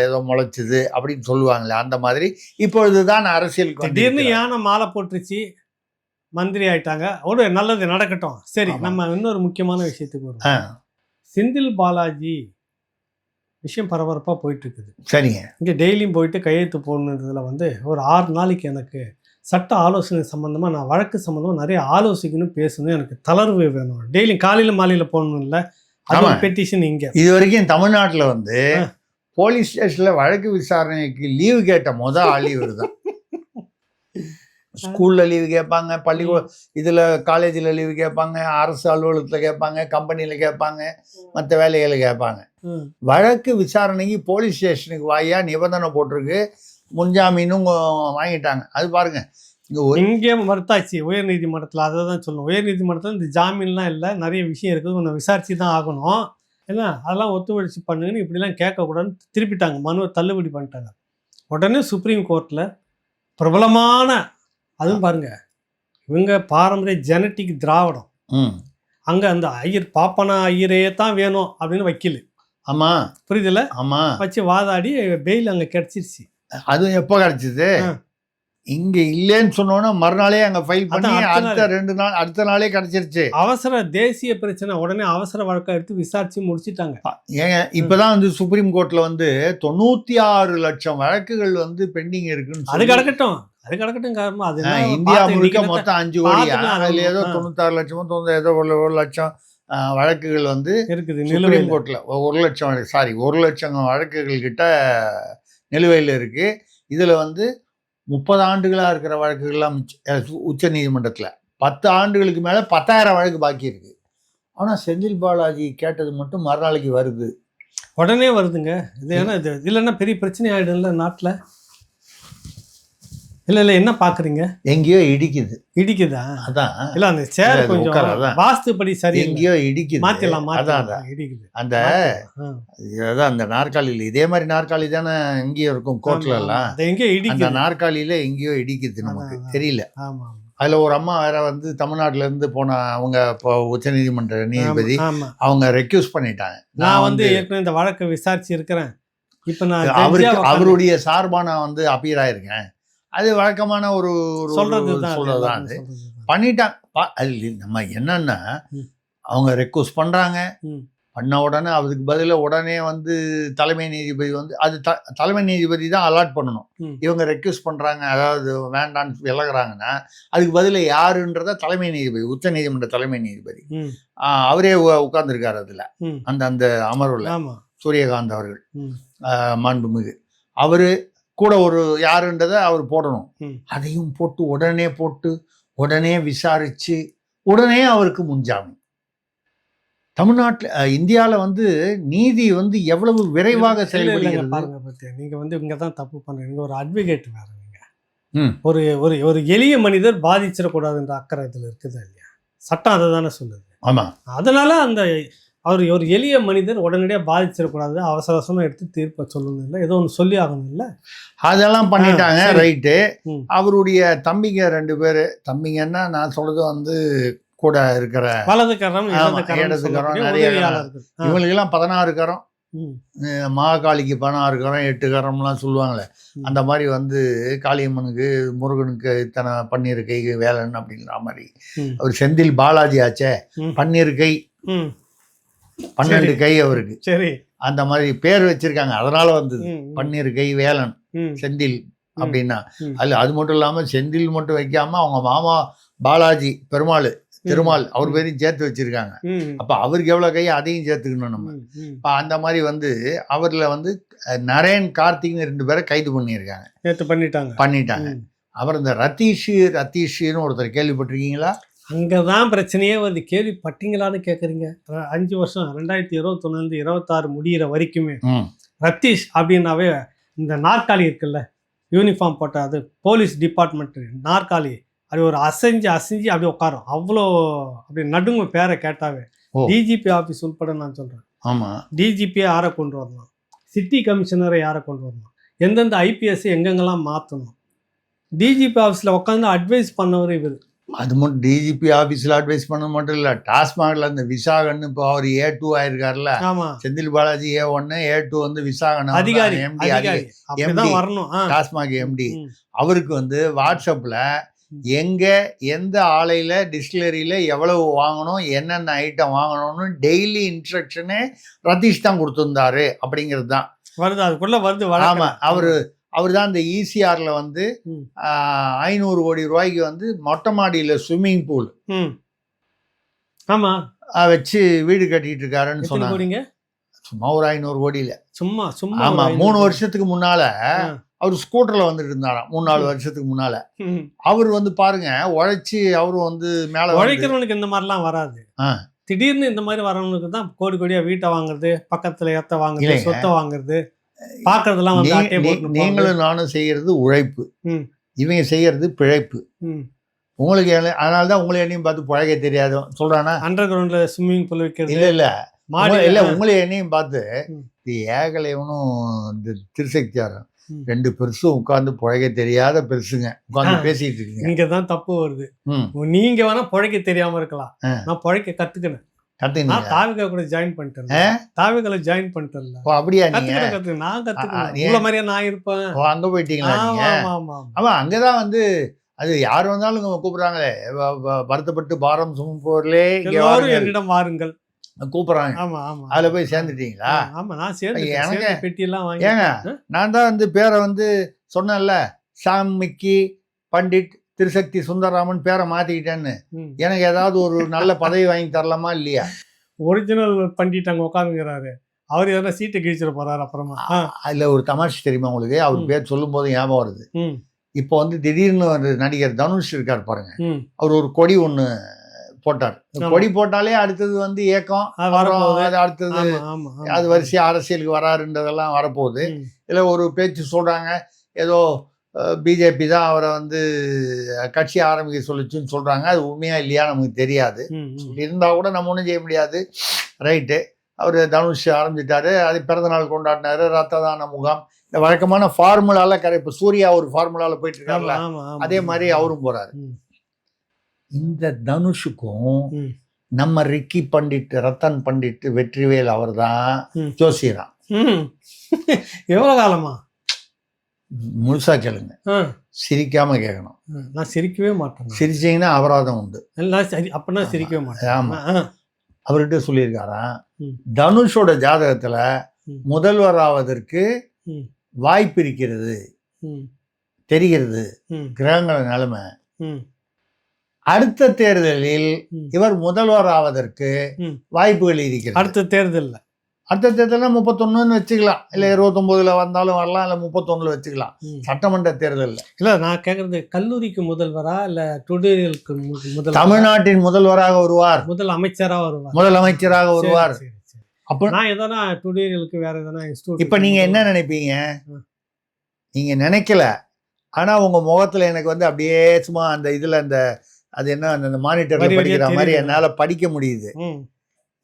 ஏதோ முளைச்சுது அப்படின்னு சொல்லுவாங்களே, அந்த மாதிரி இப்பொழுதுதான் அரசியல் திடீர்னு யானை மாலை போட்டுருச்சு, மந்திரி ஆயிட்டாங்க. ஒரு நல்லது நடக்கட்டும். சரி, நம்ம இன்னொரு முக்கியமான விஷயத்துக்கு வரும். செந்தில் பாலாஜி விஷயம் பரபரப்பாக போயிட்டு இருக்குது. சரிங்க. இங்கே டெய்லியும் போயிட்டு கையெழுத்து போடணுன்றதுல வந்து ஒரு 6 நாளைக்கு எனக்கு சட்ட ஆலோசனை சம்மந்தமாக, நான் வழக்கு சம்மந்தமாக நிறைய ஆலோசிக்கணும், பேசணும், எனக்கு தளர்வு வேணும். டெய்லியும் காலையில் மாலையில் போகணும் இல்லை, அது பெட்டிஷன். இங்கே இது வரைக்கும் தமிழ்நாட்டில் வந்து போலீஸ் ஸ்டேஷனில் வழக்கு விசாரணைக்கு லீவு கேட்ட ஆள் இவர் தான். ஸ்கூல்ல லீவு கேட்பாங்க, பள்ளிக்கூட இதில் காலேஜில் லீவு கேட்பாங்க, அரசு அலுவலகத்தில் கேட்பாங்க, கம்பெனியில் கேட்பாங்க, மற்ற வேலைகளை கேட்பாங்க. வழக்கு விசாரணைக்கு போலீஸ் ஸ்டேஷனுக்கு வாயா நிபந்தனை போட்டிருக்கு, முன்ஜாமீனும் வாங்கிட்டாங்க. அது பாருங்க, இங்கே மறுத்தாச்சு உயர் நீதிமன்றத்தில். அதை தான் சொல்லணும், உயர் நீதிமன்றத்தில் இந்த ஜாமீன்லாம் இல்லை, நிறைய விஷயம் இருக்குது, ஒன்று விசாரிச்சு தான் ஆகணும், ஏன்னா அதெல்லாம் ஒத்துழைச்சி பண்ணுங்கன்னு இப்படிலாம் கேட்கக்கூடாதுன்னு திருப்பிட்டாங்க, மனுவை தள்ளுபடி பண்ணிட்டாங்க. உடனே சுப்ரீம் கோர்ட்டில் பிரபலமான, அதுவும் பாருங்க, இவங்க பாரம்பரிய ஜெனட்டிக் திராவிடம், அங்கே அந்த ஐயர் பாப்பனா ஐயரே தான் வேணும் அப்படின்னு வக்கீல். ஆமாம், புரியுதுல? ஆமாம், வச்சு வாதாடி பெயில் அங்கே கிடச்சிருச்சு. அதுவும் எப்போ கிடச்சிது? இங்க இல்லைன்னு சொன்னோன்னா மறுநாளே அங்க ஃபைல் பண்ணி அடுத்த நாளே கிடைச்சிருச்சு. அவசர தேசிய பிரச்சனை, உடனே அவசர வழக்கை எடுத்து விசாரிச்சு முடிச்சிட்டாங்க. ஏங்க, இப்பதான் வந்து சுப்ரீம் கோர்ட்ல வந்து 96 லட்சம் வழக்குகள் வந்து பெண்டிங் இருக்குன்னு. அது கிடக்கட்டும், அது கிடக்கட்டும் காரணம் அது இந்தியா முழுக்க மொத்தம் 5 கோடி, அதுல ஏதோ 96 லட்சமோ ஏதோ 1 லட்சம் வழக்குகள் வந்து இருக்குது சுப்ரீம் கோர்ட்ல 1 லட்சம் 1 லட்சம் வழக்குகள் கிட்ட நிலுவையில் இருக்கு. இதுல வந்து 30 ஆண்டுகளா இருக்கிற வழக்குகள்லாம் உச்ச நீதிமன்றத்துல 10 ஆண்டுகளுக்கு மேல 10,000 வழக்கு பாக்கி இருக்கு. ஆனா செந்தில் பாலாஜி கேட்டது மட்டும் மறுநாளைக்கு வருது, உடனே வருதுங்க. இது ஏன்னா இது இல்லைன்னா பெரிய பிரச்சனை ஆயிடும்ல நாட்டுல. இல்ல என்ன பாக்குறீங்க? எங்கேயோ இடிக்குது. இடிக்குதா? அதான் இல்ல அந்த சேர் கொஞ்சம் வாஸ்துபடி சரி, எங்கேயோ இடிக்குது. மாத்திடலாம். அதான் இடிக்குது அந்த அதான் அந்த நாற்காலியில் இதே மாதிரி நாற்காலி தானே எங்கேயோ இருக்கும் கோர்ட்ல எல்லாம். அந்த நாற்காலியில எங்கேயோ இடிக்குது, நமக்கு தெரியல. அதுல ஒரு அம்மா வேற வந்து தமிழ்நாட்டுல இருந்து போன அவங்க இப்போ உச்ச நீதிமன்ற நீதிபதி அவங்க ரெக்யூஸ் பண்ணிட்டாங்க. நான் வந்து ஏற்கனவே இந்த வழக்கை விசாரிச்சு இருக்கிறேன். இப்ப நான் அவருடைய சார்பான வந்து அப்பீர் ஆயிருக்கேன். அது வழக்கமான ஒரு சொல்றதுதான். அது பண்ணிட்டாங்க. அது நம்ம என்னன்னா அவங்க ரெக்வஸ்ட் பண்றாங்க, பண்ண உடனே அதுக்கு பதிலாக உடனே வந்து தலைமை நீதிபதி வந்து அது தலைமை நீதிபதி தான் அலாட் பண்ணணும். இவங்க ரெக்வஸ்ட் பண்றாங்க, அதாவது வேண்டான்னு விலகுறாங்கன்னா அதுக்கு பதிலாக யாருன்றத தலைமை நீதிபதி, உச்ச நீதிமன்ற தலைமை நீதிபதி அவரே உட்கார்ந்துருக்காரு அதுல, அந்த அமர்வுல சூரியகாந்த் அவர்கள் மாண்புமிகு. அவரு கூட ஒரு யாருன்றதை அவர் போடணும். அதையும் போட்டு உடனே விசாரிச்சு உடனே அவருக்கு முன்ஜாமீன். தமிழ்நாட்டில் இந்தியாவில் வந்து நீதி வந்து எவ்வளவு விரைவாக செயல்படுகிறது பாருங்க. நீங்க வந்து இங்க தான் தப்பு பண்றீங்க. ஒரு அட்வொகேட் வேற, நீங்க ஒரு ஒரு ஒரு எளிய மனிதர் பாதிச்சிடக்கூடாதுன்ற அக்கறை இதுல இருக்குதா இல்லையா? சட்டம் அதை தானே சொல்லுது. ஆமா, அதனால அந்த அவர் ஒரு எளிய மனிதர் உடனடியாக பாதிச்சிடக்கூடாது, அவசர அவசரமாக எடுத்து தீர்ப்பை சொல்லணும், இல்லை ஏதோ ஒன்று சொல்லி ஆகணும், இல்லை அதெல்லாம் பண்ணிட்டாங்க. ரைட்டு. அவருடைய தம்பிங்க 2 பேர், தம்பிங்கன்னா நான் சொல்றது வந்து கூட இருக்கிற வலதுக்கரம் இவங்களுக்கெல்லாம் 16 கரம், மகாகாளிக்கு 16 கரம் 8 கரம்லாம் சொல்லுவாங்களே, அந்த மாதிரி வந்து காளியம்மனுக்கு முருகனுக்கு இத்தனை பன்னீர் கை வேலன் அப்படின்ற மாதிரி. அவர் செந்தில் பாலாஜி ஆச்சே, பன்னீர் கை 12 கை அவருக்கு. சரி, அந்த மாதிரி பேர் வச்சிருக்காங்க, அதனால வந்தது பன்னீர் கை வேலன் செந்தில் அப்படின்னா. அது மட்டும் இல்லாம செந்தில் மட்டும் வைக்காம அவங்க மாமா பாலாஜி திருமால் அவர் பேரையும் சேர்த்து வச்சிருக்காங்க. அப்ப அவருக்கு எவ்வளவு கை அதையும் சேர்த்துக்கணும் நம்ம. அந்த மாதிரி வந்து அவர்ல வந்து நரேன் கார்த்திக்னு 2 பேரை கைது பண்ணிட்டாங்க. அப்புறம் இந்த ரத்தீஷ்னு ஒருத்தர் கேள்விப்பட்டிருக்கீங்களா? அங்கதான் பிரச்சனையே வந்து கேள்விப்பட்டீங்களான்னு கேட்குறீங்க. 5 வருஷம் 2021 26 முடிகிற வரைக்குமே ரத்தீஷ் அப்படின்னாவே இந்த நாற்காலி இருக்குல்ல, யூனிஃபார்ம் போட்ட அது போலீஸ் டிபார்ட்மெண்ட் நாற்காலி, அது ஒரு அசைஞ்சு அப்படி உட்காரும். அவ்வளோ அப்படி நடுங்க பேரை கேட்டாவே. டிஜிபி ஆஃபீஸ் உள்பட நான் சொல்கிறேன். ஆமாம், டிஜிபியை யாரை கொண்டு வரணும், சிட்டி கமிஷனரை யாரை கொண்டு வரணும், எந்தெந்த ஐபிஎஸ் எங்கெங்கெல்லாம் மாற்றணும், டிஜிபி ஆஃபீஸில் உட்காந்து அட்வைஸ் பண்ணவர் இவர். அது மட்டும் டிஜிபி ஆஃபீஸில் அட்வைஸ் பண்ண மட்டும் இல்லை, டாஸ்மாகில் அந்த விசாகன் இப்போ அவர் A2 ஆயிருக்காருல்ல, Senthil Balaji A1 A2 வந்து விசாகன் அதிகாரி வரணும், டாஸ்மாக் எம்டி. அவருக்கு வந்து வாட்ஸ்அப்பில் எந்த ஆலையில் டிஸ்டிலரியில் எவ்வளவு வாங்கணும், என்னென்ன ஐட்டம் வாங்கணும்னு டெய்லி இன்ஸ்ட்ரக்ஷனே ரத்தீஷ் தான் கொடுத்துருந்தாரு அப்படிங்கிறது தான் வருது. அதுக்குள்ள வருது. ஆமாம், அவர் தான் இந்த ECRல வந்து 500 கோடி ரூபாய்க்கு வந்து மொட்டை மாடியில் ஸ்விம்மிங் பூல் வச்சு வீடு கட்டிட்டு இருக்காருன்னு சொன்னாங்க. சும்மா ஒரு 500 கோடியில் சும்மா. ஆமா, 3 வருஷத்துக்கு முன்னால அவர் ஸ்கூட்டர்ல வந்துட்டு இருந்தாராம். 3-4 வருஷத்துக்கு முன்னால அவர் வந்து பாருங்க உழைச்சி அவரும் வந்து மேல உழைக்கிறவனுக்கு இந்த மாதிரிலாம் வராது. திடீர்னு இந்த மாதிரி வரவனுக்கு தான் கோடி கோடியா வீட்டை வாங்குறது, பக்கத்துல ஏத்த வாங்குறது, சொத்தை வாங்குறது, பாக்குறதெல்லாம் வந்து. நீங்களும் நானும் செய்யறது உழைப்பு, இவங்க செய்யறது பிழைப்பு. உங்களுக்கு அதனாலதான் உங்களை என்னையும் பார்த்து பழக தெரியாது சொல்றானா. அண்டர் கிரவுண்ட்ல ஸ்விம்மிங் பூல் வைக்கிறது இல்ல உங்களை என்னையும் பார்த்து ஏகலைவனும் இந்த திருசக்தியாரம் 2 பெருசும் உட்கார்ந்து புழைக்க தெரியாத பெருசுங்க உட்கார்ந்து பேசிட்டு இருக்கீங்க. இங்கதான் தப்பு வருது. நீங்க வேணா புழைக்க தெரியாம இருக்கலாம், நான் புழைக்க கத்துக்கினேன். தாவிகா கூட ஜாயின் பண்ணிட்டேன். தாவிகால ஜாயின் பண்ணிட்டேன். அப்படியா? நான் கத்துக்கிறேன் மாதிரியா நான் இருப்பேன். அங்க போயிட்டீங்களா? ஆமா, அங்கதான் வந்து அது யார் வந்தாலும் கூப்பிடுறாங்களே, வருத்தப்பட்டு பாரம் சுமப்போர்லே என்னிடம் வாருங்கள் கூப்பிடுறாங்க. அதுல போய் சேர்ந்துட்டீங்களா? எனக்கு பெட்டியெல்லாம் ஏங்க நான் தான் வந்து பேரை வந்து சொன்னேன்ல, சாம் மிக்கி பண்டிட் திருசக்தி சுந்தரராமன் பேரை மாத்திக்கிட்டேன்னு எனக்கு ஏதாவது ஒரு நல்ல பதவி வாங்கி தரலாமா இல்லையா? ஒரிஜினல் பண்டிட் அங்க உட்காந்துக்கிறாரு, அவர் எதனா சீட்டை கிழிச்சிட போறாரு அப்புறமா. அதுல ஒரு தமாஷ் தெரியுமா உங்களுக்கு? அவர் பேர் சொல்லும் போது ஞாபகம் வருது. இப்போ வந்து திடீர்னு ஒரு நடிகர் தனுஷ் இருக்கார் பாருங்க, அவர் ஒரு கொடி ஒண்ணு போட்டார். கொடி போட்டாலே அடுத்தது வந்து ஏக்கம், அடுத்தது அது வரிசையா அரசியலுக்கு வராருன்றதெல்லாம் வரப்போகுது. இதுல ஒரு பேச்சு சொல்றாங்க, ஏதோ பிஜேபி தான் அவரை வந்து கட்சி ஆரம்பிக்க சொல்லிச்சுன்னு சொல்றாங்க. அது உண்மையா இல்லையா நமக்கு தெரியாது. இருந்தா கூட நம்ம ஒன்றும் செய்ய முடியாது. ரைட்டு, அவர் தனுஷ் ஆரம்பிச்சிட்டாரு, அது பிறந்தநாள் கொண்டாடினாரு, ரத்த தான முகாம், இந்த வழக்கமான ஃபார்முலால இப்போ சூர்யா ஒரு ஃபார்முலால போயிட்டு இருக்காருல்ல, அதே மாதிரி அவரும் போறாரு. இந்த தனுஷுக்கும் நம்ம ரிக்கி பண்டிட், ரத்தன் பண்டிட், வெற்றிவேல் அவர் தான் ஜோசியரா. எவ்வளவு காலமா? முழுசா கேளுங்க, சிரிக்காம கேட்கணும். நான் சிரிக்கவே மாட்டேன். சிரிச்சீங்கன்னா அபராதம் உண்டு. அப்படின்னா சிரிக்கவே மாட்டேன். ஆமா, அவர்கிட்ட சொல்லியிருக்காரா, தனுஷோட ஜாதகத்துல முதல்வர் ஆவதற்கு வாய்ப்பு இருக்கிறது தெரிகிறது, கிரகங்கள நிலைமை. அடுத்த தேர்தலில் இவர் முதல்வர் ஆவதற்கு வாய்ப்புகள் இருக்கிறது. அடுத்த தேர்தல் 31 வச்சுக்கலாம், இல்ல 29 வந்தாலும் வரலாம், இல்ல 31 வச்சுக்கலாம். சட்டமன்ற தேர்தல் இல்ல நான் கேக்குறது, கல்லூரிக்கு முதல்வரா இல்ல டுடோரியலுக்கு முதல்வர்? தமிழ்நாட்டின் முதல்வராக வருவார், முதலமைச்சராக வருவார். அப்ப நான் எதனா டுடோரியலுக்கு வேற எதனா இன்ஸ்டிடியூட். இப்ப நீங்க என்ன நினைப்பீங்க? நீங்க நினைக்கல, ஆனா உங்க முகத்துல எனக்கு வந்து அப்படியே சும்மா அந்த இதுல அந்த அது என்ன அந்த மானிட்டர்ல படிக்கிற மாதிரி என்னால படிக்க முடியுது.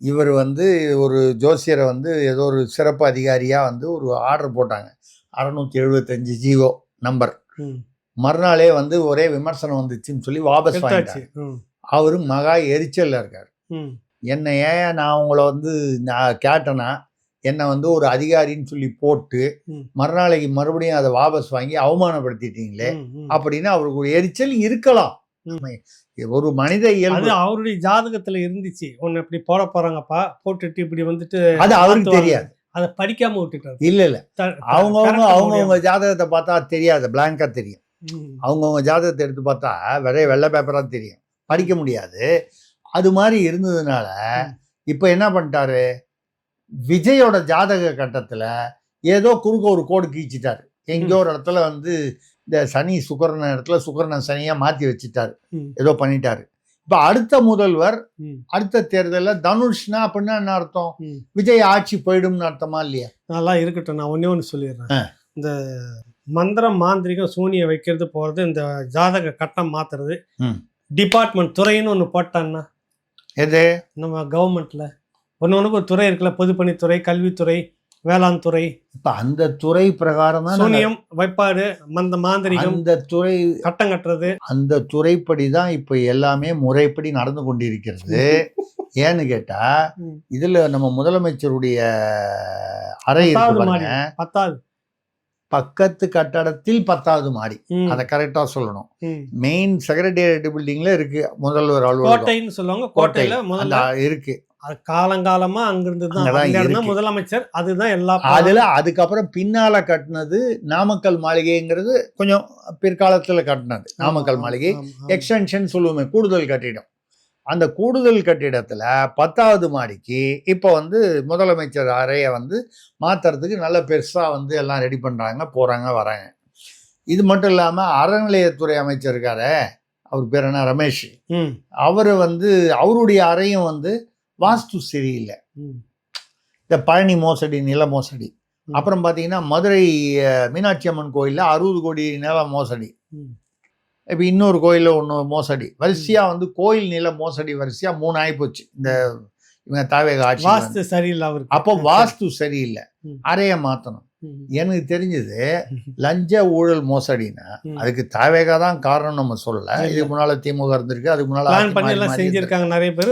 இவர் வந்து ஒரு ஜோசியரை வந்து ஏதோ ஒரு சிறப்பு அதிகாரியா வந்து ஒரு ஆர்டர் போட்டாங்க, 675 ஜிஓ நம்பர். மறுநாளே வந்து ஒரே விமர்சனம் வந்துச்சுன்னு சொல்லி வாபஸ் வாங்கிட்டாங்க. அவரு மகா எரிச்சல்ல இருக்காரு. என்ன ஏன் நான் உங்களை வந்து நான் கேட்டேன்னா என்னை வந்து ஒரு அதிகாரின்னு சொல்லி போட்டு மறுநாளைக்கு மறுபடியும் அதை வாபஸ் வாங்கி அவமானப்படுத்திட்டீங்களே அப்படின்னு அவருக்கு ஒரு எரிச்சல் இருக்கலாம். ஒரு மனித இயல்பு அவருடைய ஜாதகத்துல இருந்துச்சு, ஒன்னு இப்படி போட போறாங்கப்பா, போட்டுட்டு இப்படி வந்துட்டு அது அவருக்கு தெரியாது, அதை படிக்காம விட்டுட்டாரு. இல்ல அவங்கவுங்க ஜாதகத்தை பார்த்தா தெரியாது, பிளாங்கா தெரியும். அவங்கவுங்க ஜாதகத்தை எடுத்து பார்த்தா வெள்ளை பேப்பரா தெரியும், படிக்க முடியாது. அது மாதிரி இருந்ததுனால இப்ப என்ன பண்ணிட்டாரு, விஜயோட ஜாதக கட்டத்துல ஏதோ குறுக்க ஒரு கோடு கீச்சிட்டாரு. எங்கேயோ ஒரு இடத்துல வந்து இந்த சனி சுக்கரன இடத்துல சுக்கரனை சனியா மாத்தி வச்சுட்டாரு, ஏதோ பண்ணிட்டாரு. இப்ப அடுத்த முதல்வர் அடுத்த தேர்தலில் தனுஷ்னா அப்படின்னா என்ன அர்த்தம்? விஜய் ஆட்சி போயிடும்னு அர்த்தமா இல்லையா? நல்லா இருக்கட்டும், நான் ஒண்ணு சொல்லிடுறேன். இந்த மந்திரம் மாந்திரிகம் சூனிய வைக்கிறது போறது, இந்த ஜாதக கட்டம் மாத்துறது, டிபார்ட்மெண்ட் துறைன்னு ஒண்ணு போட்டான்னா, எது நம்ம கவர்மெண்ட்ல ஒன்னொன்னுக்கு ஒரு துறை இருக்குல்ல, பொதுப்பணித்துறை, கல்வித்துறை, வேளாண் துறை. இப்ப அந்த துறை பிரகாரம் தான் சூனியம் வைப்பாடு, மாந்திரிகம், அந்த துறை கட்டம் கட்டுறது, அந்த துறைப்படி தான் இப்ப எல்லாமே முறைப்படி நடந்து கொண்டிருக்கிறது. ஏன்னு கேட்டா, இதுல நம்ம முதலமைச்சருடைய அறை இருக்கு, 10வது பக்கத்து கட்டடத்தில் 10வது மாடி, அதை கரெக்டா சொல்லணும். மெயின் செக்ரட்டேரியட் பில்டிங்ல இருக்கு முதல்வர் அலுவலகம் சொல்லுவாங்க, கோட்டையில முதல்ல இருக்கு. காலங்காலமா அங்கிருந்து தான் முதலமைச்சர். அதுதான் எல்லா அதுல அதுக்கப்புறம் பின்னால கட்டினது நாமக்கல் மாளிகைங்கிறது கொஞ்சம் பிற்காலத்துல கட்டினது. நாமக்கல் மாளிகை எக்ஸ்டென்ஷன் சொல்லுவோமே, கூடுதல் கட்டிடம். அந்த கூடுதல் கட்டிடத்துல 10வது மாடிக்கு இப்போ வந்து முதலமைச்சர் அறையை வந்து மாத்துறதுக்கு நல்ல பெருசா வந்து எல்லாம் ரெடி பண்றாங்க, போறாங்க வராங்க. இது மட்டும் இல்லாம அறநிலையத்துறை அமைச்சர் இருக்காரு, அவர் பேர் என்ன, ரமேஷ், அவரு வந்து அவருடைய அறையும் வந்து வாஸ்து சரியில்லை. இந்த பழனி மோசடி, நில மோசடி. அப்புறம் பார்த்தீங்கன்னா மதுரை மீனாட்சி அம்மன் கோயிலில் 60 கோடி நில மோசடி. இப்போ இன்னொரு கோயிலில் ஒன்று மோசடி. வரிசையாக வந்து கோயில் நில மோசடி வரிசையாக 3 ஆகிப்போச்சு இந்த இவங்க தாவேக ஆட்சி. வாஸ்து சரியில்லை அவருக்கு. அப்போ வாஸ்து சரியில்லை, அறையை மாற்றணும். எனக்கு தெரிஞ்சது லஞ்ச ஊழல் மோசடினா அதுக்கு தாவேகா தான் காரணம் நம்ம சொல்லல. இதுக்கு முன்னால திமுக இருந்திருக்கு, அதுக்கு முன்னால செஞ்சிருக்காங்க நிறைய பேர்,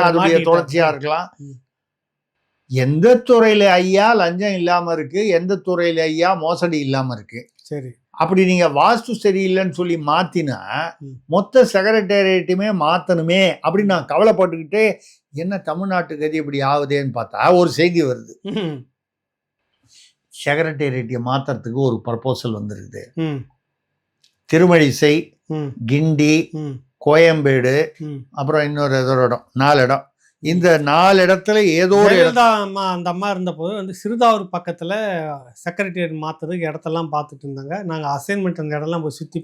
அதோடைய தொடர்ச்சியா இருக்கலாம். எந்த துறையில ஐயா லஞ்சம் இல்லாம இருக்கு, எந்த துறையில ஐயா மோசடி இல்லாம இருக்கு? சரி, அப்படி நீங்க வாஸ்து சரியில்லைன்னு சொல்லி மாத்தினா மொத்த செக்ரட்டேரியட்டுமே மாத்தணுமே அப்படின்னு நான் கவலைப்பட்டுக்கிட்டே, என்ன தமிழ்நாட்டு கதி இப்படி ஆகுதேன்னு பார்த்தா ஒரு செய்தி வருது, செக்ரட்டேரியட்டை மாத்துறதுக்கு ஒரு ப்ரப்போசல் வந்துருக்குது. திருமழிசை ம், கிண்டி, ம், கோயம்பேடு, ம். அப்புறம் இன்னொரு ஏதோ ஒரு இடம், 4 இடம். இந்த 4 இடத்துல ஏதோ ஒரு இடம். ஜெயலலிதா அம்மா அந்த அம்மா இருந்தபோது வந்து சிறுதாவூர் பக்கத்தில் செக்ரட்டரியேட் மாற்றுறதுக்கு இடத்தெல்லாம் பார்த்துட்டு இருந்தாங்க. நாங்கள் அசைன்மெண்ட் அந்த இடம்லாம் போய் சுற்றி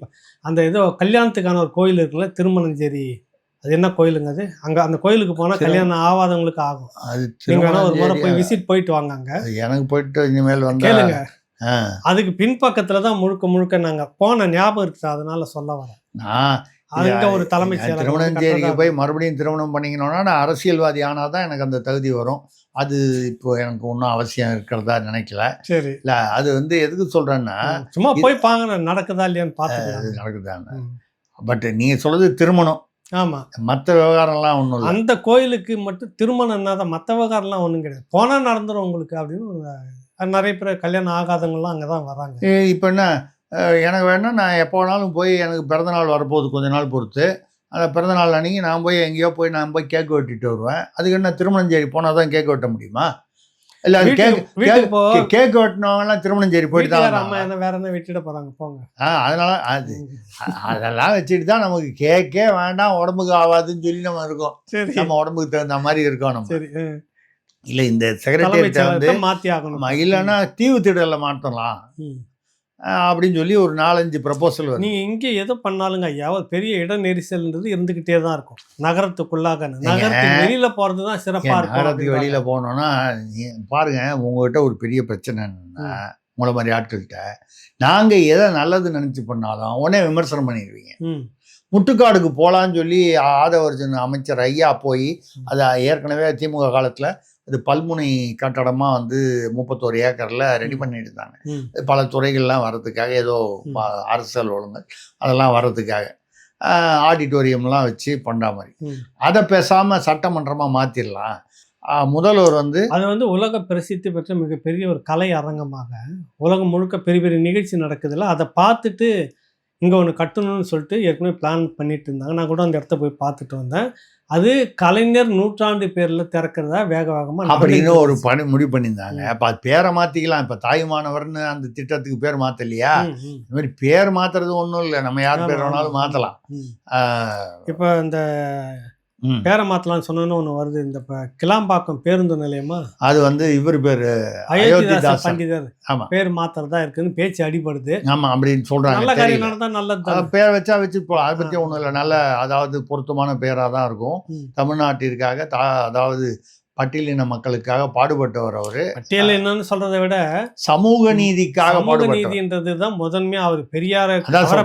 அந்த ஏதோ கல்யாணத்துக்கான ஒரு கோயில் இருக்குல்ல, திருமணஞ்சேரி. அது என்ன கோயிலுங்க அது? அங்கே அந்த கோயிலுக்கு போனால் கல்யாணம் ஆகாதவங்களுக்கு ஆகும். அது நீங்கள் வேணால் ஒரு முறை திருமணஞ்சேரி. போய் விசிட் போயிட்டு வாங்க. அங்கே அது எனக்கு போயிட்டு இனிமேல் வந்தா கேளுங்க. ஆ, அதுக்கு பின்பக்கத்தில் தான் முழுக்க முழுக்க நாங்கள் போன ஞாபகம் இருக்குது, அதனால சொல்ல வரேன். நான் அங்கே ஒரு தலைமைச் செயலகம் வந்து திருமணஞ்சேரிக்கு கட்டுறதா போய் மறுபடியும் திருமணம் பண்ணிக்கணும்னா நான் அரசியல்வாதி ஆனால் தான் எனக்கு அந்த தகுதி வரும். அது இப்போ எனக்கு ஒன்றும் அவசியம் இருக்கிறதா நினைக்கல. சரி. இல்லை, அது வந்து எதுக்கு சொல்கிறேன்னா சும்மா போய் பாங்க நடக்குதா இல்லையான்னு பார்த்துக்கலாம். அது நடக்குதாங்க. பட் நீங்கள் சொல்கிறது திருமணம், ஆமாம். மற்ற விவகாரம்லாம் ஒன்றும் இல்லை. அந்த கோயிலுக்கு மட்டும் திருமணம் தான், மற்ற விவகாரம்லாம் ஒன்றும் கிடையாது. போனால் நடந்துடும் உங்களுக்கு அப்படின்னு நிறைய பேர் கல்யாணம் ஆகாதவங்களாம் அங்கே தான் வராங்க. இப்போ என்ன, எனக்கு வேணா நான் எப்போ வேணாலும் போய் எனக்கு பிறந்தநாள் வரப்போகுது கொஞ்ச நாள் பொறுத்து, அந்த பிறந்தநாள் அன்றைக்கி நான் போய் எங்கேயோ போய் நான் போய் கேக் வெட்டிட்டு வருவேன். அதுக்கு என்ன திருமணஞ்சேரி போனால் தான் கேக் வெட்ட முடியுமா? இல்லை, அது வீட்டுக்கு போ. கேக் வெட்டினவங்கலாம் திருமணஞ்சேரி போயிட்டு தான் அம்மா என்ன வேற என்ன வெட்டிட போகிறாங்க, போங்க. அதனால அதெல்லாம் வச்சுட்டு தான் நமக்கு கேக்கே வேண்டாம், உடம்புக்கு ஆகாதுன்னு சொல்லி நம்ம இருக்கோம். சரி, நம்ம உடம்புக்கு தகுந்த மாதிரி இருக்கோம் நம்ம. சரி. இல்லை, இந்த தலைமைச் செக்ரட்டரியேட்டை வந்து செயலகத்தை மாற்றி ஆகணும். இல்லைன்னா தீவு திடலை மாற்றலாம் அப்படின்னு சொல்லி ஒரு 4-5 ப்ரப்போசல் வருது. நீங்கள் இங்கே எது பண்ணாலுங்க ஐயா, ஒரு பெரிய இட நெரிசல்ன்றது இருந்துக்கிட்டே தான் இருக்கும். நகரத்துக்குள்ளாக நகரத்துக்கு வெளியில் போகிறது தான் சிறப்பாக இருக்கும். நகரத்துக்கு வெளியில் போனோன்னா பாருங்க, உங்கள்கிட்ட ஒரு பெரிய பிரச்சனை என்னன்னா, உங்களை மாதிரி ஆட்கள்கிட்ட நாங்கள் எதை நல்லது நினச்சி பண்ணாலும் உடனே விமர்சனம் பண்ணிடுவீங்க. முட்டுக்காடுக்கு போகலான்னு சொல்லி ஆதவர்ஜன் அமைச்சர் ஐயா போய் அதை ஏற்கனவே திமுக காலத்தில் அது பல்முனை கட்டடமாக வந்து 31 ஏக்கரில் ரெடி பண்ணிட்டு இருந்தாங்க. பல துறைகள்லாம் வர்றதுக்காக, ஏதோ அரசியல் ஒழுங்குகள் அதெல்லாம் வர்றதுக்காக ஆடிட்டோரியம்லாம் வச்சு பண்ணுற மாதிரி. அதை பேசாமல் சட்டமன்றமாக மாற்றிடலாம். முதல்வர் வந்து அது வந்து உலக பிரசித்தி பெற்ற மிகப்பெரிய ஒரு கலை அரங்கமாக உலகம் முழுக்க பெரிய பெரிய நிகழ்ச்சி நடக்குதுல்ல, அதை பார்த்துட்டு இங்கே ஒன்று கட்டணும்னு சொல்லிட்டு ஏற்கனவே பிளான் பண்ணிட்டு இருந்தாங்க. நான் கூட அந்த இடத்த போய் பார்த்துட்டு வந்தேன். அது கலைஞர் நூற்றாண்டு பேரில் திறக்கிறதா வேக வேகமாக அப்படின்னு ஒரு முடிவு பண்ணியிருந்தாங்க. அப்போ அது பேரை மாற்றிக்கலாம். இப்போ தாயுமானவர்னு அந்த திட்டத்துக்கு பேர் மாற்றலையா? இந்த மாதிரி பேர் மாற்றுறது ஒன்றும் இல்லை, நம்ம யார் பேர் வேணாலும் மாற்றலாம். இப்போ இந்த பேரை மாற்றலாம்னு சொன்னோன்னு ஒன்று வருது, இந்த கிளாம்பாக்கம் பேருந்து நிலையமா, அது வந்து இவர் பேர் அயோத்திதாச பண்டிதர். ஆமாம், பேர் மாத்திரதா இருக்குன்னு பேச்சு அடிபடுது. ஆமாம் அப்படின்னு சொல்கிறாங்க. நல்ல காரியம் நடந்தா நல்லது. பேர் வச்சா வச்சுப்போ, அதை பற்றி ஒன்றும் இல்லை. நல்ல, அதாவது பொருத்தமான பேராக தான் இருக்கும். தமிழ்நாட்டிற்காக அதாவது பட்டியலின மக்களுக்காக பாடுபட்டவர் அவரு. பட்டியல் என்னன்னு சொல்றதை விட சமூக நீதிக்காக நீதின்றது தான் முதன்மையா அவர் பெரியாரை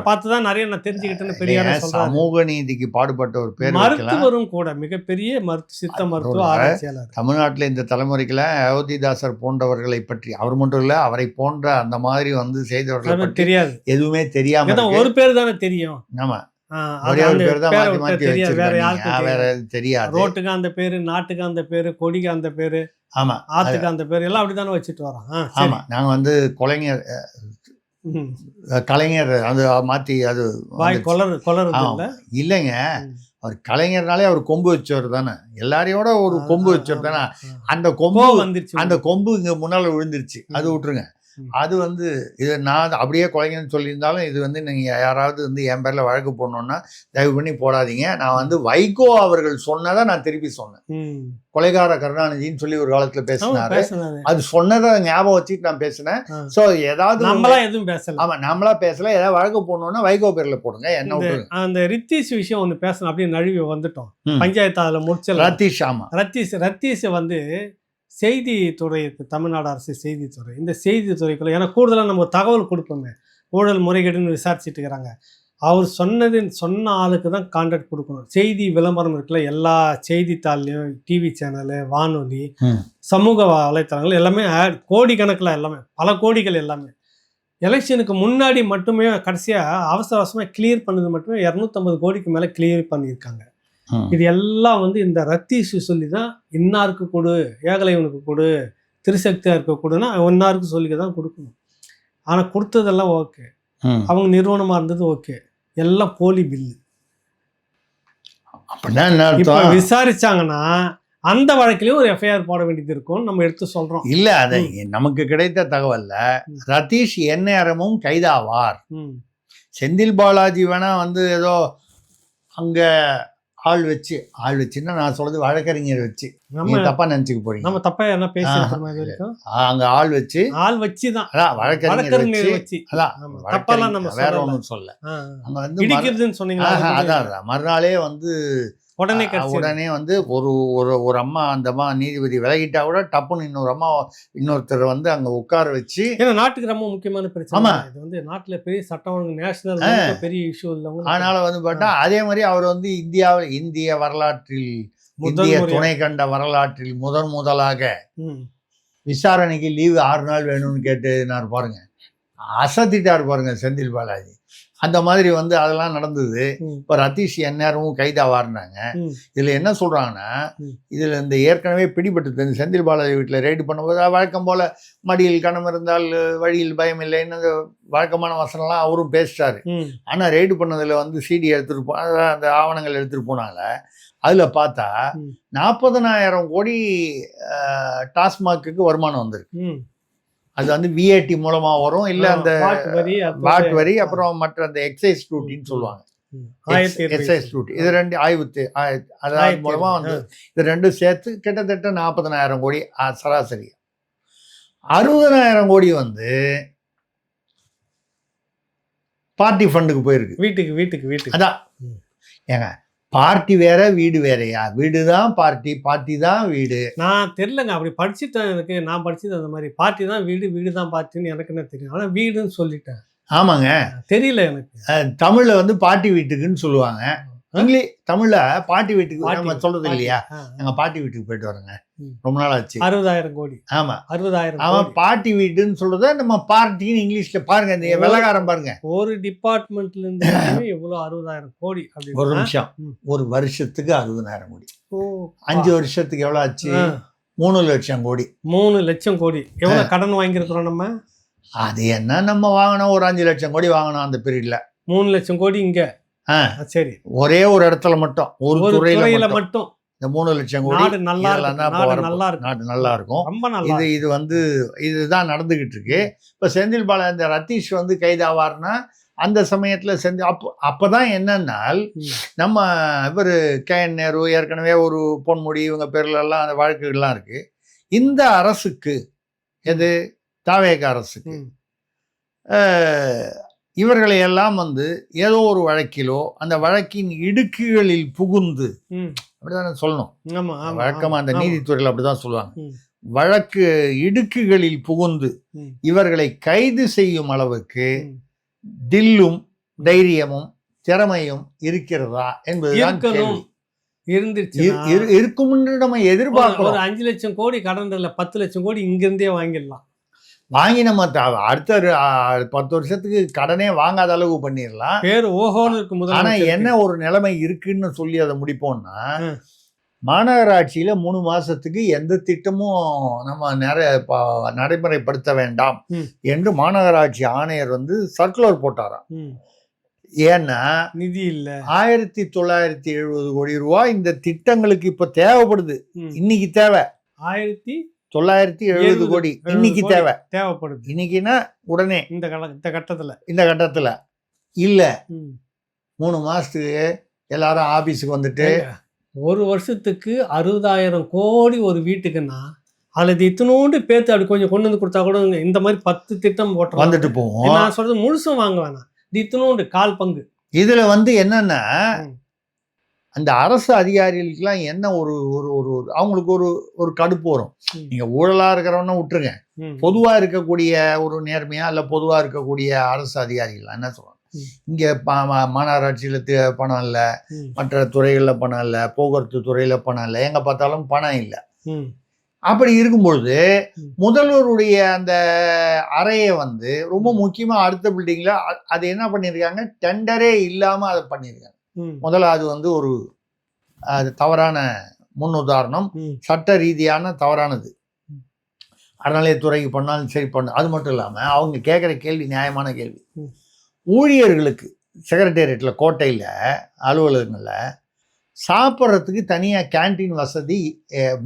பார்த்து தான் நிறைய நான் தெரிஞ்சுக்கிட்டேன்னு பெரியார சமூக நீதிக்கு பாடுபட்ட ஒரு பேர். மருத்துவரும் கூட மிகப்பெரிய சித்த மருத்துவ ஆராய்ச்சியாளர். தமிழ்நாட்டில் இந்த தலைமுறைக்குள்ள அயோத்திதாசர் போன்றவர்களை பற்றி, அவர் மட்டும் இல்ல, அவரை போன்ற அந்த மாதிரி வந்து செய்தவர்களை தெரியாது, எதுவுமே தெரியாம ஒரு பேர் தானே தெரியும். ஆமா, தெரியாது. ரோட்டுக்கு அந்த பேரு, நாட்டுக்கு அந்த பேரு, கொடிக்கு அந்த பேரு, ஆமா, ஆத்துக்கு அந்த பேரு எல்லாம் அப்படித்தானே வச்சுட்டு வரோம். ஆமா, நாங்க வந்து கலைஞர் அது மாத்தி அது இல்லைங்க. அவர் கலைஞர்னாலே அவர் கொம்பு வச்சவர் தானே, எல்லாரையோட ஒரு கொம்பு வச்சவர் தானே. அந்த கொம்பு வந்துருச்சு, அந்த கொம்பு இங்க முன்னால விழுந்துருச்சு, அது விட்டுருங்க. அது வந்து இது நான் அப்படியே கொலைங்கன்னு சொல்லியிருந்தாலும், இது வந்து நீங்கள் யாராவது வந்து என் பேரில் வழக்கு போடணுன்னா தயவு பண்ணி போடாதீங்க. நான் வந்து வைகோ அவர்கள் சொன்னதை நான் திருப்பி சொன்னேன். கொலைகார கருணாநிதினு சொல்லி ஒரு காலத்தில் பேசினாரு, அது சொன்னதை ஞாபகம் வச்சுட்டு நான் பேசினேன். ஸோ ஏதாவது நம்மளா எதுவும் பேசல. ஆமாம், நம்மளா பேசல. ஏதாவது வழக்கு போடணும்னா வைகோ பேரில் போடுங்க, என்ன விட்டுருங்க. அந்த ரித்தீஷ் விஷயம் ஒன்று பேசணும் அப்படியே நழுவி வந்துட்டோம். பஞ்சாயத்து அதில் முடிச்சல. ரத்தீஷ், ஆமாம், ரத்தீஷை வந்து செய்தித்துறை, தமிழ்நாடு அரசு செய்தித்துறை, இந்த செய்தித்துறைக்குள்ள ஏன்னா கூடுதலாக நம்ம தகவல் கொடுப்போமே, ஊழல் முறைகேடுன்னு விசாரிச்சுட்டு இருக்கிறாங்க. அவர் சொன்ன ஆளுக்கு தான் கான்ட்ராக்ட் கொடுக்கணும். செய்தி விளம்பரம் இருக்குல்ல, எல்லா செய்தித்தாள்லையும், டிவி சேனலு, வானொலி, சமூக வலைத்தளங்கள் எல்லாமே கோடிக்கணக்கில், எல்லாமே பல கோடிகள், எல்லாமே எலெக்ஷனுக்கு முன்னாடி மட்டுமே கடைசியாக அவசர அவசரமாக கிளியர் பண்ணது மட்டுமே 250 கோடிக்கு மேலே கிளியர் பண்ணியிருக்காங்க. இது எல்லாம் வந்து இந்த ரத்தீஷ் சொல்லி தான் இன்னாருக்கு கொடு, ஏகலைவனுக்கு கொடு, திருசக்தியா இருக்க கொடுன்னா ஒன்னாருக்கு சொல்லிக்க தான் கொடுக்கணும். ஆனால் கொடுத்ததெல்லாம் ஓகே, அவங்க நிறுவனமாக இருந்தது ஓகே, எல்லாம் போலி பில்லு. இப்போ விசாரிச்சாங்கன்னா அந்த வழக்கிலையும் ஒரு எஃப்ஐஆர் போட வேண்டியது இருக்கும், நம்ம எடுத்து சொல்றோம். இல்லை, அதை நமக்கு கிடைத்த தகவல்ல ரத்தீஷ் எந்நேரமும் கைதாவார், செந்தில் பாலாஜி வேணா வந்து ஏதோ அங்க ஆள் வச்சுன்னா நான் சொல்றது வழக்கறிஞர் வச்சு நீங்க தப்பா நினைச்சுக்க போறீங்க. நம்ம தப்பா என்ன பேசிருக்கோம் இது வரைக்கும்? அங்க ஆள் வச்சு தான் அதான் வழக்கறிஞர் வச்சு அதான் தப்பாலாம் நம்ம வேற ஒன்றும் சொல்ல. அங்க வந்து இடிக்கிறதுன்னு சொன்னீங்களா? அதான் மறுநாளே வந்து உடனே வந்து ஒரு அம்மா அந்த அம்மா நீதிபதி விலகிட்டா கூட டப்புன்னு இன்னொருத்தர் வந்து அங்க உட்கார வச்சு. ஏன்னா நாட்டுக்கு ரொம்ப முக்கியமான பிரச்சனை இது வந்து நாட்டுல பெரிய சட்டம் ஒழுங்கு நேஷனல் பெரிய இஷ்யூ இல்லை. அதனால வந்து பார்த்தா அதே மாதிரி அவர் வந்து இந்திய வரலாற்றில் இந்திய துணை கண்ட வரலாற்றில் முதலாக விசாரணைக்கு லீவு 6 நாள் வேணும்னு கேட்டுனார் பாருங்க. அசத்திட்டார் பாருங்க செந்தில் பாலாஜி. அந்த மாதிரி வந்து அதெல்லாம் நடந்தது. இப்போ ரதீஷ் எந்நேரமும் கைதாவாருனாங்க. இதுல என்ன சொல்றாங்கன்னா, இதுல இந்த ஏற்கனவே பிடிபட்டு செந்தில் பாலாஜி வீட்டில் ரெய்டு பண்ணும்போது வழக்கம் போல மடியில் கணம் இருந்தால் வழியில் பயம் இல்லைன்னு வழக்கமான வசனம்லாம் அவரும் பேசிட்டாரு. ஆனா ரெய்டு பண்ணதுல வந்து சிடி எடுத்துட்டு அந்த ஆவணங்கள் எடுத்துட்டு போனாங்க. அதுல பார்த்தா 40,000 கோடி டாஸ்மாக்கு வருமானம் வந்திருக்கு. அது வந்து விஏடி மூலமா வரும், இல்ல அந்த வாட் வரி, அப்புறம் மற்ற அந்த எக்ஸைஸ் டியூட்டின்னு சொல்லுவாங்க. எக்ஸைஸ் டியூட்டி இது ரெண்டு அதாவது மூலமா வந்து இது ரெண்டும் சேர்த்து கிட்டத்தட்ட 40,000 கோடி சராசரி. 60,000 கோடி வந்து பார்ட்டி ஃபண்டுக்கு போயிருக்கு. வீட்டுக்கு அதான் ஏங்க, பார்ட்டி வேற வீடு வேறையா? வீடு தான் பார்ட்டி, பார்ட்டி தான் வீடு. நான் தெரியலங்க, அப்படி படிச்சுட்டேன். எனக்கு நான் படிச்சது அந்த மாதிரி பார்ட்டி தான் வீடு, வீடு தான் பார்ட்டின்னு எனக்கு என்ன தெரியும். ஆனால் வீடுன்னு சொல்லிட்டேன். ஆமாங்க, தெரியல எனக்கு. தமிழ்ல வந்து பார்ட்டி வீட்டுக்குன்னு சொல்லுவாங்க. தமிழ்ல பாட்டி வீட்டுக்கு நம்ம சொல்றது இல்லையா? எங்க பாட்டி வீட்டுக்கு போயிட்டு வரேங்க, ரொம்ப நாள் ஆச்சு. 60,000 கோடி. ஆமா 60,000. அவன் பாட்டி வீட்டுன்னு சொல்றத நம்ம பார்ட்டின்னு இங்கிலீஷ்ல பாருங்க, இந்த வெள்ளக்காரன் பாருங்க. ஒரு டிபார்ட்மெண்ட்ல இருந்து எவ்வளவு 60,000 கோடி. ஒரு நிமிஷம், ஒரு வருஷத்துக்கு 60,000 கோடி. 5 வருஷத்துக்கு எவ்வளவு ஆச்சு? 3 லட்சம் கோடி. 3 லட்சம் கோடி. எவ்வளவு கடன் வாங்கியிருக்கிறோம் நம்ம? அது என்ன, நம்ம வாங்கினோம் ஒரு 5 லட்சம் கோடி வாங்கினோம் அந்த பீரியட்ல. 3 லட்சம் கோடி இங்க. சரி, ஒரே ஒரு இடத்துல மட்டும், ஒரு துறையில மட்டும் இந்த 3 லட்சம் கோடி. நாடு நல்லா இருக்கும். இது வந்து இதுதான் நடந்துகிட்டு இருக்கு. இப்ப செந்தில் பாலாஜி, இந்த ரதீஷ் வந்து கைதாவார்னா அந்த சமயத்துல அப்பதான் என்னன்னா, நம்ம இவர் KN நேரு ஏற்கனவே ஒரு பொன்முடி இவங்க பேர்ல எல்லாம் அந்த வழக்குகள்லாம் இருக்கு. இந்த அரசுக்கு, எது தாவேக அரசுக்கு, இவர்களை எல்லாம் வந்து ஏதோ ஒரு வழக்கிலோ அந்த வழக்கின் இடுக்குகளில் புகுந்து, அப்படிதானே சொல்லணும், வழக்கமா அந்த நீதித்துறையில் அப்படிதான் சொல்லுவாங்க, வழக்கு இடுக்குகளில் புகுந்து இவர்களை கைது செய்யும் அளவுக்கு தில்லும் தைரியமும் திறமையும் இருக்கிறதா என்பதுதான் கேள்வி. இருக்கும் நம்ம எதிர்பார்க்கிறோம். ஒரு 5 லட்சம் கோடி கடன் இல்ல, 10 லட்சம் கோடி இங்கிருந்தே வாங்கிடலாம். வாங்கி நம்ம அடுத்த 10 வருஷத்துக்கு கடனே வாங்காத அளவு பண்ணிடலாம். ஆனா என்ன ஒரு நிலைமை இருக்குன்னு சொல்லி அதை முடிப்போம்னா, மாநகராட்சியில 3 மாசத்துக்கு எந்த திட்டமும் நம்ம நடைமுறைப்படுத்த வேண்டாம் என்று மாநகராட்சி ஆணையர் வந்து சர்க்குலர் போட்டாராம். ஏன்னா நிதி இல்ல. 1970 கோடி ரூபாய் இந்த திட்டங்களுக்கு இப்ப தேவைப்படுது. இன்னைக்கு தேவை 1970 கோடி இன்னைக்கு தேவைப்படுது. இன்னைக்குன்னா உடனே இந்த கட்டத்துல இல்ல, 3 மாசத்துக்கு எல்லாரும் ஆபீஸுக்கு வந்துட்டு, ஒரு வருஷத்துக்கு 60,000 கோடி ஒரு வீட்டுக்குன்னா அல்லது இத்தனோண்டு பேத்து அப்படி கொஞ்சம் கொண்டு வந்து கொடுத்தா கூட இந்த மாதிரி 10 திட்டம் போட்டு வந்துட்டு போவோம். நான் சொல்றது முழுசும் வாங்க வேணாம், இத்தனோண்டு கால் பங்கு. இதுல வந்து என்னன்னா, அந்த அரசு அதிகாரிகளுக்கெல்லாம் என்ன ஒரு அவங்களுக்கு ஒரு கடுப்பு வரும். நீங்க ஊழலா இருக்கிறவன விட்டுருங்க, பொதுவா இருக்கக்கூடிய ஒரு நேர்மையா இல்ல பொதுவா இருக்கக்கூடிய அரசு அதிகாரிகள் என்ன சொல்றாங்க, இங்க மாநகராட்சியில பணம் இல்லை, மற்ற துறைகள்ல பணம் இல்லை, போக்குவரத்து துறையில பணம் இல்லை, எங்க பார்த்தாலும் பணம் இல்லை. அப்படி இருக்கும்பொழுது முதல்வருடைய அந்த அறையை வந்து ரொம்ப முக்கியமா அடுத்த பில்டிங்ல அது என்ன பண்ணிருக்காங்க, டெண்டரே இல்லாம அதை பண்ணிருக்காங்க. முதல்ல அது வந்து ஒரு அது தவறான முன்னுதாரணம், சட்ட ரீதியான தவறானது. அறநிலையத்துறைக்கு பண்ணாலும் சரி பண்ணு. அது மட்டும் இல்லாம அவங்க கேட்குற கேள்வி நியாயமான கேள்வி. ஊழியர்களுக்கு செக்ரட்டேரியட்ல, கோட்டையில, அலுவலகங்கள்ல சாப்பிட்றதுக்கு தனியா கேன்டீன் வசதி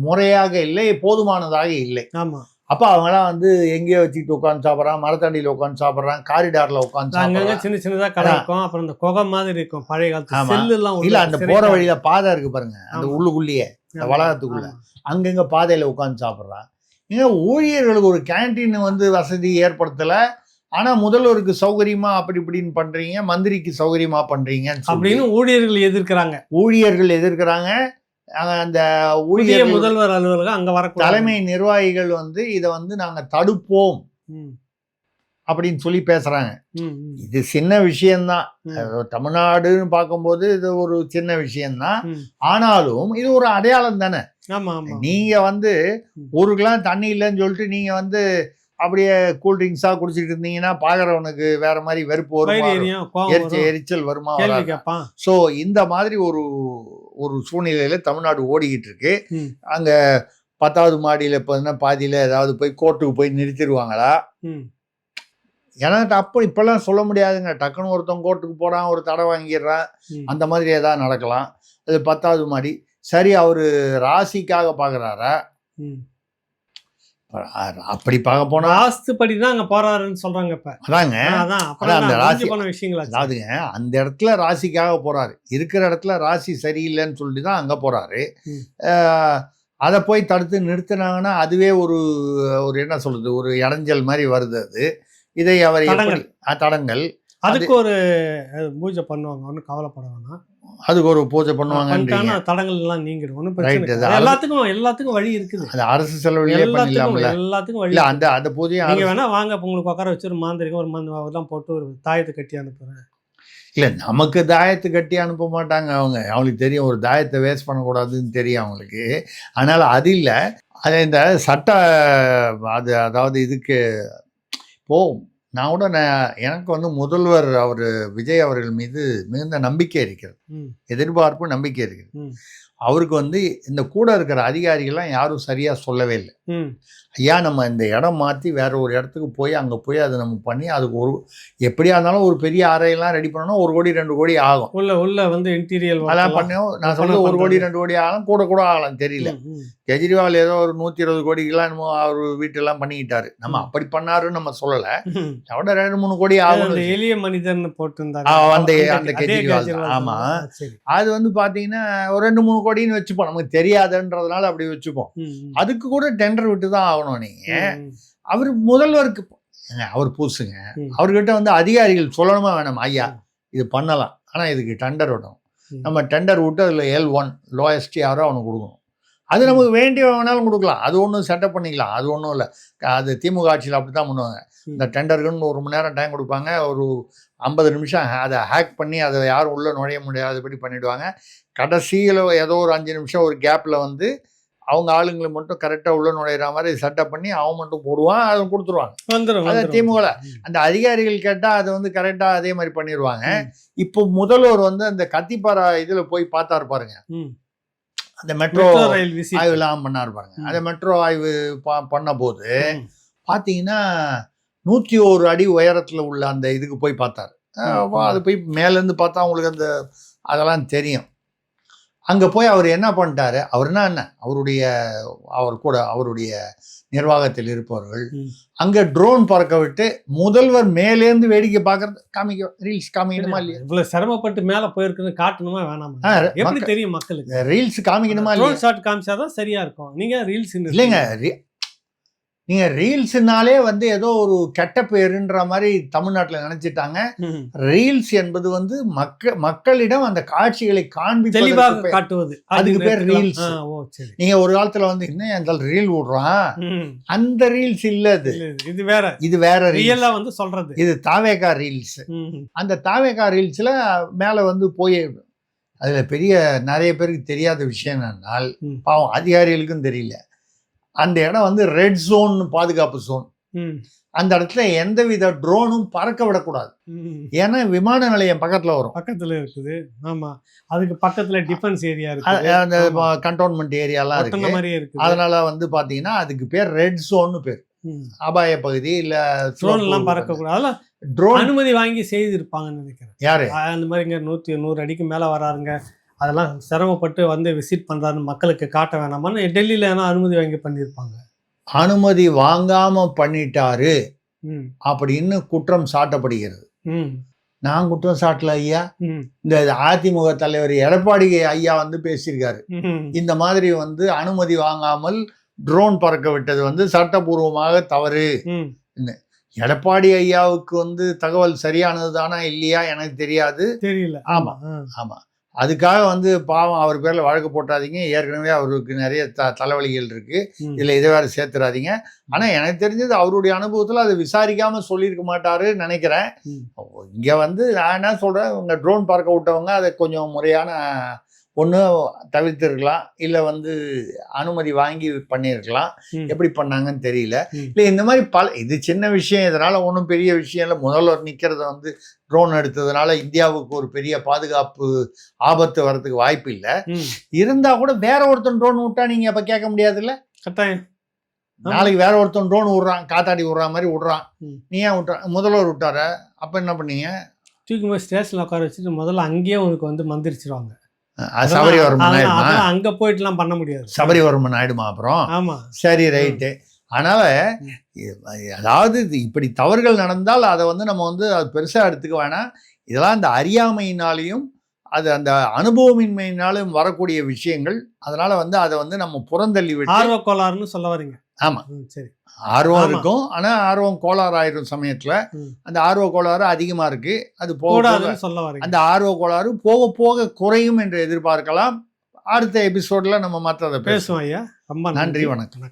முறையாக இல்லை, போதுமானதாக இல்லை. அப்போ அவங்களாம் வந்து எங்கேயோ வச்சுக்கிட்டு உட்காந்து சாப்பிட்றான், மரத்தடியில் உட்காந்து சாப்பிட்றான், காரிடாரில் உட்காந்து அங்கங்க சாப்பிட்றான். சின்ன சின்னதா கடை இருக்கும். அப்புறம் இந்த குகை மாதிரி இருக்கும் பழைய காலத்து ஆமா. செல்லுலாம் இல்ல அந்த போற வழியில பாதை இருக்கு பாருங்க, அந்த உள்ளுக்குள்ளேயே இந்த வளாகத்துக்குள்ள அங்கங்க பாதையில உட்காந்து சாப்பிட்றான். ஏங்க ஊழியர்களுக்கு ஒரு கேன்டீன் வந்து வசதி ஏற்படுத்தல, ஆனா முதல்வருக்கு சௌகரியமா அப்படி இப்படின்னு பண்றீங்க, மந்திரிக்கு சௌகரியமா பண்றீங்க அப்படின்னு ஊழியர்கள் எதிர்க்கிறாங்க. அந்த புதிய ஊழியர் முதல்வர் அலுவலகம் அங்க வர தலைமை நிர்வாகிகள் வந்து இதை வந்து நாங்க தடுப்போம் அப்படின்னு சொல்லி பேசுறாங்க. இது சின்ன விஷயம்தான், தமிழ்நாடுன்னு பார்க்கும்போது இது ஒரு சின்ன விஷயம்தான். ஆனாலும் இது ஒரு அடையாளம் தானே. நீங்க வந்து ஒரு கிளாஸ் தண்ணி இல்லைன்னு சொல்லிட்டு நீங்க வந்து அப்படியே கூல்ட்ரிங்க்ஸா குடிச்சிட்டு இருந்தீங்கன்னா பாக்குறவனுக்கு வேற மாதிரி வெறுப்பு வருமா, எரிச்சல் வருமா? ஸோ இந்த மாதிரி ஒரு சூழ்நிலையில தமிழ்நாடு ஓடிக்கிட்டு இருக்கு. அங்க 10வது மாடியில பாதியில ஏதாவது போய் கோர்ட்டுக்கு போய் நிறுத்திடுவாங்களா? ஏன்னா அப்போ இப்பெல்லாம் சொல்ல முடியாதுங்க. டக்குன்னு ஒருத்தன் கோர்ட்டுக்கு போறான், ஒரு தடை வாங்கிடுறான், அந்த மாதிரி ஏதாவது நடக்கலாம். அது 10வது மாடி. சரி, அவரு ராசிக்காக பாக்குறாரா? அப்படி பார்க்க போனா படிதான் அங்க போறாருன்னு சொல்றாங்க. இப்ப அதாங்க அந்த ராசி விஷயங்கள். அதாவதுங்க அந்த இடத்துல ராசிக்காக போறாரு, இருக்கிற இடத்துல ராசி சரியில்லைன்னு சொல்லி தான் அங்க போறாரு. அதை போய் தடுத்து நிறுத்தினாங்கன்னா அதுவே ஒரு என்ன சொல்றது, ஒரு இடைஞ்சல் மாதிரி வருது. அது இதை அவர் தடங்கள் அதுக்கு ஒரு பூஜை பண்ணுவாங்க, ஒன்றும் கவலைப்பட வேணாம். அதுக்கு ஒரு பூஜை பண்ணுவாங்க, தடங்கள் எல்லாம் நீங்கிடும், ஒன்றும் பிரச்சனை. எல்லாத்துக்கும் வழி இருக்குது. அது அரசு செலவுலயே பண்ணிடலாம்ல, எல்லாத்துக்கும் வழி. அந்த பூஜையை நீங்க வேணா வாங்க, உங்களுக்கு உட்கார வச்சு ஒரு மாந்திரிகம் ஒரு மந்தம் போட்டு ஒரு தாயத்தை கட்டி அனுப்புறேன். இல்லை, நமக்கு தாயத்து கட்டி அனுப்ப மாட்டாங்க. அவங்களுக்கு தெரியும் ஒரு தாயத்தை வேஸ்ட் பண்ணக்கூடாதுன்னு தெரியும் அவங்களுக்கு. அதனால் அது இல்லை, அது இந்த சட்ட அதாவது இதுக்கு நான் கூட எனக்கு வந்து முதல்வர் அவர் விஜய் அவர்கள் மீது மிகுந்த நம்பிக்கை இருக்கிறது, எதிர்பார்ப்பு நம்பிக்கை இருக்குது. அவருக்கு வந்து இந்த கூட இருக்கிற அதிகாரிகள்லாம் யாரும் சரியாக சொல்லவே இல்லை. ஐயா, நம்ம இந்த இடம் மாற்றி வேற ஒரு இடத்துக்கு போய் அங்கே போய் அதை நம்ம பண்ணி அதுக்கு எப்படியா இருந்தாலும் ஒரு பெரிய அறையெல்லாம் ரெடி பண்ணணும், 1 கோடி 2 கோடி ஆகும். உள்ள வந்து இன்டீரியர் அதெல்லாம் பண்ணோம். நான் சொல்றது 1 கோடி 2 கோடி ஆகலாம், கூட ஆகலாம், தெரியல. கெஜ்ரிவால் ஏதோ ஒரு 120 கோடிக்கெல்லாம் என்னமோ அவர் வீட்டெல்லாம் பண்ணிக்கிட்டாரு. நம்ம அப்படி பண்ணாருன்னு நம்ம சொல்லலை, அவட 2-3 கோடி ஆகும். எளிய மனிதன் போட்டு அந்த கெஜ்ரிவால். ஆமா, அது வந்து பாத்தீங்கன்னா ஒரு 2-3 கோடின்னு வச்சுப்போம், நமக்கு தெரியாதுன்றதுனால அப்படி வச்சுப்போம். அதுக்கு கூட டெண்டர் விட்டு தான் ஆகணும். நீங்க அவர் முதல்வருக்கு அவர் பூசுங்க, அவர்கிட்ட வந்து அதிகாரிகள் சொல்லணுமா வேணாம், ஐயா இது பண்ணலாம், ஆனா இதுக்கு டெண்டர் விடணும். நம்ம டெண்டர் விட்டு அதுல L1 லோயஸ்ட் யாரோ அவனுக்கு கொடுக்கணும். அது நமக்கு வேண்டிய வேணாலும் கொடுக்கலாம், அது ஒன்றும் செட்டப் பண்ணிக்கலாம், அது ஒன்றும் இல்லை. அது திமுக ஆட்சியில் அப்படி தான் பண்ணுவாங்க. இந்த டெண்டருக்குன்னு 1 மணி நேரம் டைம் கொடுப்பாங்க, ஒரு 50 நிமிஷம் அதை ஹேக் பண்ணி அதை யாரும் உள்ளே நுழைய முடியாதபடி பண்ணிவிடுவாங்க. கடைசியில் ஏதோ ஒரு 5 நிமிஷம் ஒரு கேப்பில் வந்து அவங்க ஆளுங்களை மட்டும் கரெக்டாக உள்ள நுழையிற மாதிரி செட்டப் பண்ணி அவன் மட்டும் போடுவான், அதை கொடுத்துருவாங்க. அதை திமுக அந்த அதிகாரிகள் கேட்டால் அதை வந்து கரெக்டாக அதே மாதிரி பண்ணிடுவாங்க. இப்போ முதல்வர் வந்து அந்த கத்திப்பாரா இதில் போய் பார்த்தாரு பாருங்க, அந்த மெட்ரோ ஆய்வுலாம் பண்ணாரு பாருங்க. அந்த மெட்ரோ ஆய்வு பண்ண போது பார்த்தீங்கன்னா 101 அடி உயரத்தில் உள்ள அந்த இதுக்கு போய் பார்த்தாரு. அது போய் மேலேருந்து பார்த்தா அவங்களுக்கு அந்த அதெல்லாம் தெரியும். அங்கே போய் அவர் என்ன பண்ணிட்டாரு, அவருனா என்ன, அவருடைய நிர்வாகத்தில் இருப்பவர்கள் அங்கே ட்ரோன் பறக்க விட்டு முதல்வர் மேலேருந்து வேடிக்கை பார்க்கறது ரீல்ஸ் காமிக்கணுமா இல்லையா? இவ்வளவு சிரமப்பட்டு மேலே போயிருக்குன்னு காட்டணுமா வேணாமா? எப்படி தெரியும் மக்களுக்கு? ரீல்ஸ் காமிக்கணுமா இல்லையா? ஷாட் காமிச்சாதான் சரியா இருக்கும். நீங்க ரீல்ஸ் இல்லைங்க, நீங்கள் ரீல்ஸுனாலே வந்து ஏதோ ஒரு கெட்ட பேருன்ற மாதிரி தமிழ்நாட்டில் நினைச்சிட்டாங்க. ரீல்ஸ் என்பது வந்து மக்களிடம் அந்த காட்சிகளை தெளிவாக காட்டுவது, அதுக்கு பேர் ரீல்ஸ். நீங்க ஒரு காலத்துல வந்து என்ன அந்த ரீல் விடுறான், அந்த ரீல்ஸ் இல்ல, இது வேற ரியலா வந்து சொல்றது. இது தாவேகா ரீல்ஸ். அந்த தாவேகா ரீல்ஸ்ல மேல வந்து போய் அதுல நிறைய பேருக்கு தெரியாத விஷயம் என்னன்னால், பாவம் அதிகாரிகளுக்கும் தெரியல, அந்த இடம் வந்து ரெட் ஜோன், பாதுகாப்பு ஜோன். அந்த இடத்துல எந்தவித ட்ரோனும் பறக்க விடக்கூடாது. ஏன்னா விமான நிலையம் பக்கத்துல இருக்குது. ஆமா, அதுக்கு பக்கத்துல டிஃபென்ஸ் ஏரியா இருக்கு, அந்த கண்டோன்மெண்ட் ஏரியாலாம் இருக்கு. அதனால வந்து பாத்தீங்கன்னா அதுக்கு பேர் ரெட் ஜோன்னு பேர். அபாய பகுதி இல்ல, ட்ரோன் எல்லாம் பறக்கக்கூடாது. ட்ரோன் அனுமதி வாங்கி செய்திருப்பாங்கன்னு நினைக்கிறேன். யாரு அந்த மாதிரி இங்க 100 அடிக்கு மேல வராருங்க, அதெல்லாம் சிரமப்பட்டு வந்து விசிட் பண்ணுறாருன்னு மக்களுக்கு காட்ட வேணாமான்னு டெல்லியில் ஏன்னா அனுமதி வாங்கி பண்ணியிருப்பாங்க. அனுமதி வாங்காம பண்ணிட்டாரு ம், அப்படின்னு குற்றம் சாட்டப்படுகிறது. ம், நான் குற்றம் சாட்டல ஐயா. ம், இந்த அதிமுக தலைவர் எடப்பாடி ஐயா வந்து பேசியிருக்காரு. ம், இந்த மாதிரி வந்து அனுமதி வாங்காமல் ட்ரோன் பறக்க விட்டது வந்து சட்டபூர்வமாக தவறு. ம். எடப்பாடி ஐயாவுக்கு வந்து தகவல் சரியானது தானா இல்லையா எனக்கு தெரியாது. தெரியல. ஆமா. ஆமா, அதுக்காக வந்து பாவம் அவர் பேர்ல வழக்கு போட்டாதீங்க. ஏற்கனவே அவருக்கு நிறைய தலைவலிகள் இருக்கு. ம், இதுல இதை வேற சேர்த்துறாதீங்க. ஆனா எனக்கு தெரிஞ்சது அவருடைய அனுபவத்துல அதை விசாரிக்காம சொல்லியிருக்க மாட்டாருன்னு நினைக்கிறேன். ம். இங்க வந்து நான் என்ன சொல்றேன், உங்க ட்ரோன் பறக்க விட்டவங்க அதை கொஞ்சம் முறையான ஒன்று தவிர்த்திருக்கலாம், இல்லை வந்து அனுமதி வாங்கி பண்ணியிருக்கலாம். ம். எப்படி பண்ணாங்கன்னு தெரியல. ம். இல்லை இந்த மாதிரி இது சின்ன விஷயம், இதனால ஒன்றும் பெரிய விஷயம் இல்லை. முதல்வர் நிற்கிறத வந்து ட்ரோன் எடுத்ததுனால இந்தியாவுக்கு ஒரு பெரிய பாதுகாப்பு ஆபத்து வர்றதுக்கு வாய்ப்பு இல்லை. ம். இருந்தா கூட வேற ஒருத்தன் ட்ரோன் விட்டா நீங்க அப்ப கேட்க முடியாதுல்ல. கட்டாயம். நாளைக்கு வேற ஒருத்தன் ட்ரோன் விடுறான், காத்தாடி விடுற மாதிரி விடுறான். ம். நீ ஏன் விட்ட? முதல்வர் விட்டார, அப்ப என்ன பண்ணீங்க? தூக்கி போய் ஸ்டேஷன்ல உட்கார வச்சுட்டு முதல்ல அங்கேயே உனக்கு வந்து மந்திரிச்சிருவாங்க. சபரிவர்மன் ஆயிடுமா? அங்க போயிட்டுலாம் பண்ண முடியாது. சபரிவர்மன் ஆயிடுமா அப்புறம்? ஆமா. சரி, ரைட்டு. அதனால அதாவது இப்படி தவறுகள் நடந்தால் அதை வந்து நம்ம வந்து அது பெருசா எடுத்துக்க வேணாம். இதெல்லாம் இந்த அறியாமையினாலையும் அது அந்த அனுபவமின்மையினாலும் வரக்கூடிய விஷயங்கள். அதனால வந்து அதை வந்து நம்ம புறந்தள்ளி விட்டு ஆர்வ கோளாறுன்னு சொல்ல வரீங்க. ஆமா, சரி. ஆர்வம் இருக்கும். ஆனா ஆர்வம் கோளாறு ஆயிரும் சமயத்துல. அந்த ஆர்வ கோளாறு அதிகமா இருக்கு. அது போக சொல்ல வரீங்க. அந்த ஆர்வ கோளாறு போக போக குறையும் என்று எதிர்பார்க்கலாம். அடுத்த எபிசோட்ல நம்ம மற்றதை பேசுவோம் ஐயா. ரொம்ப நன்றி, வணக்கம்.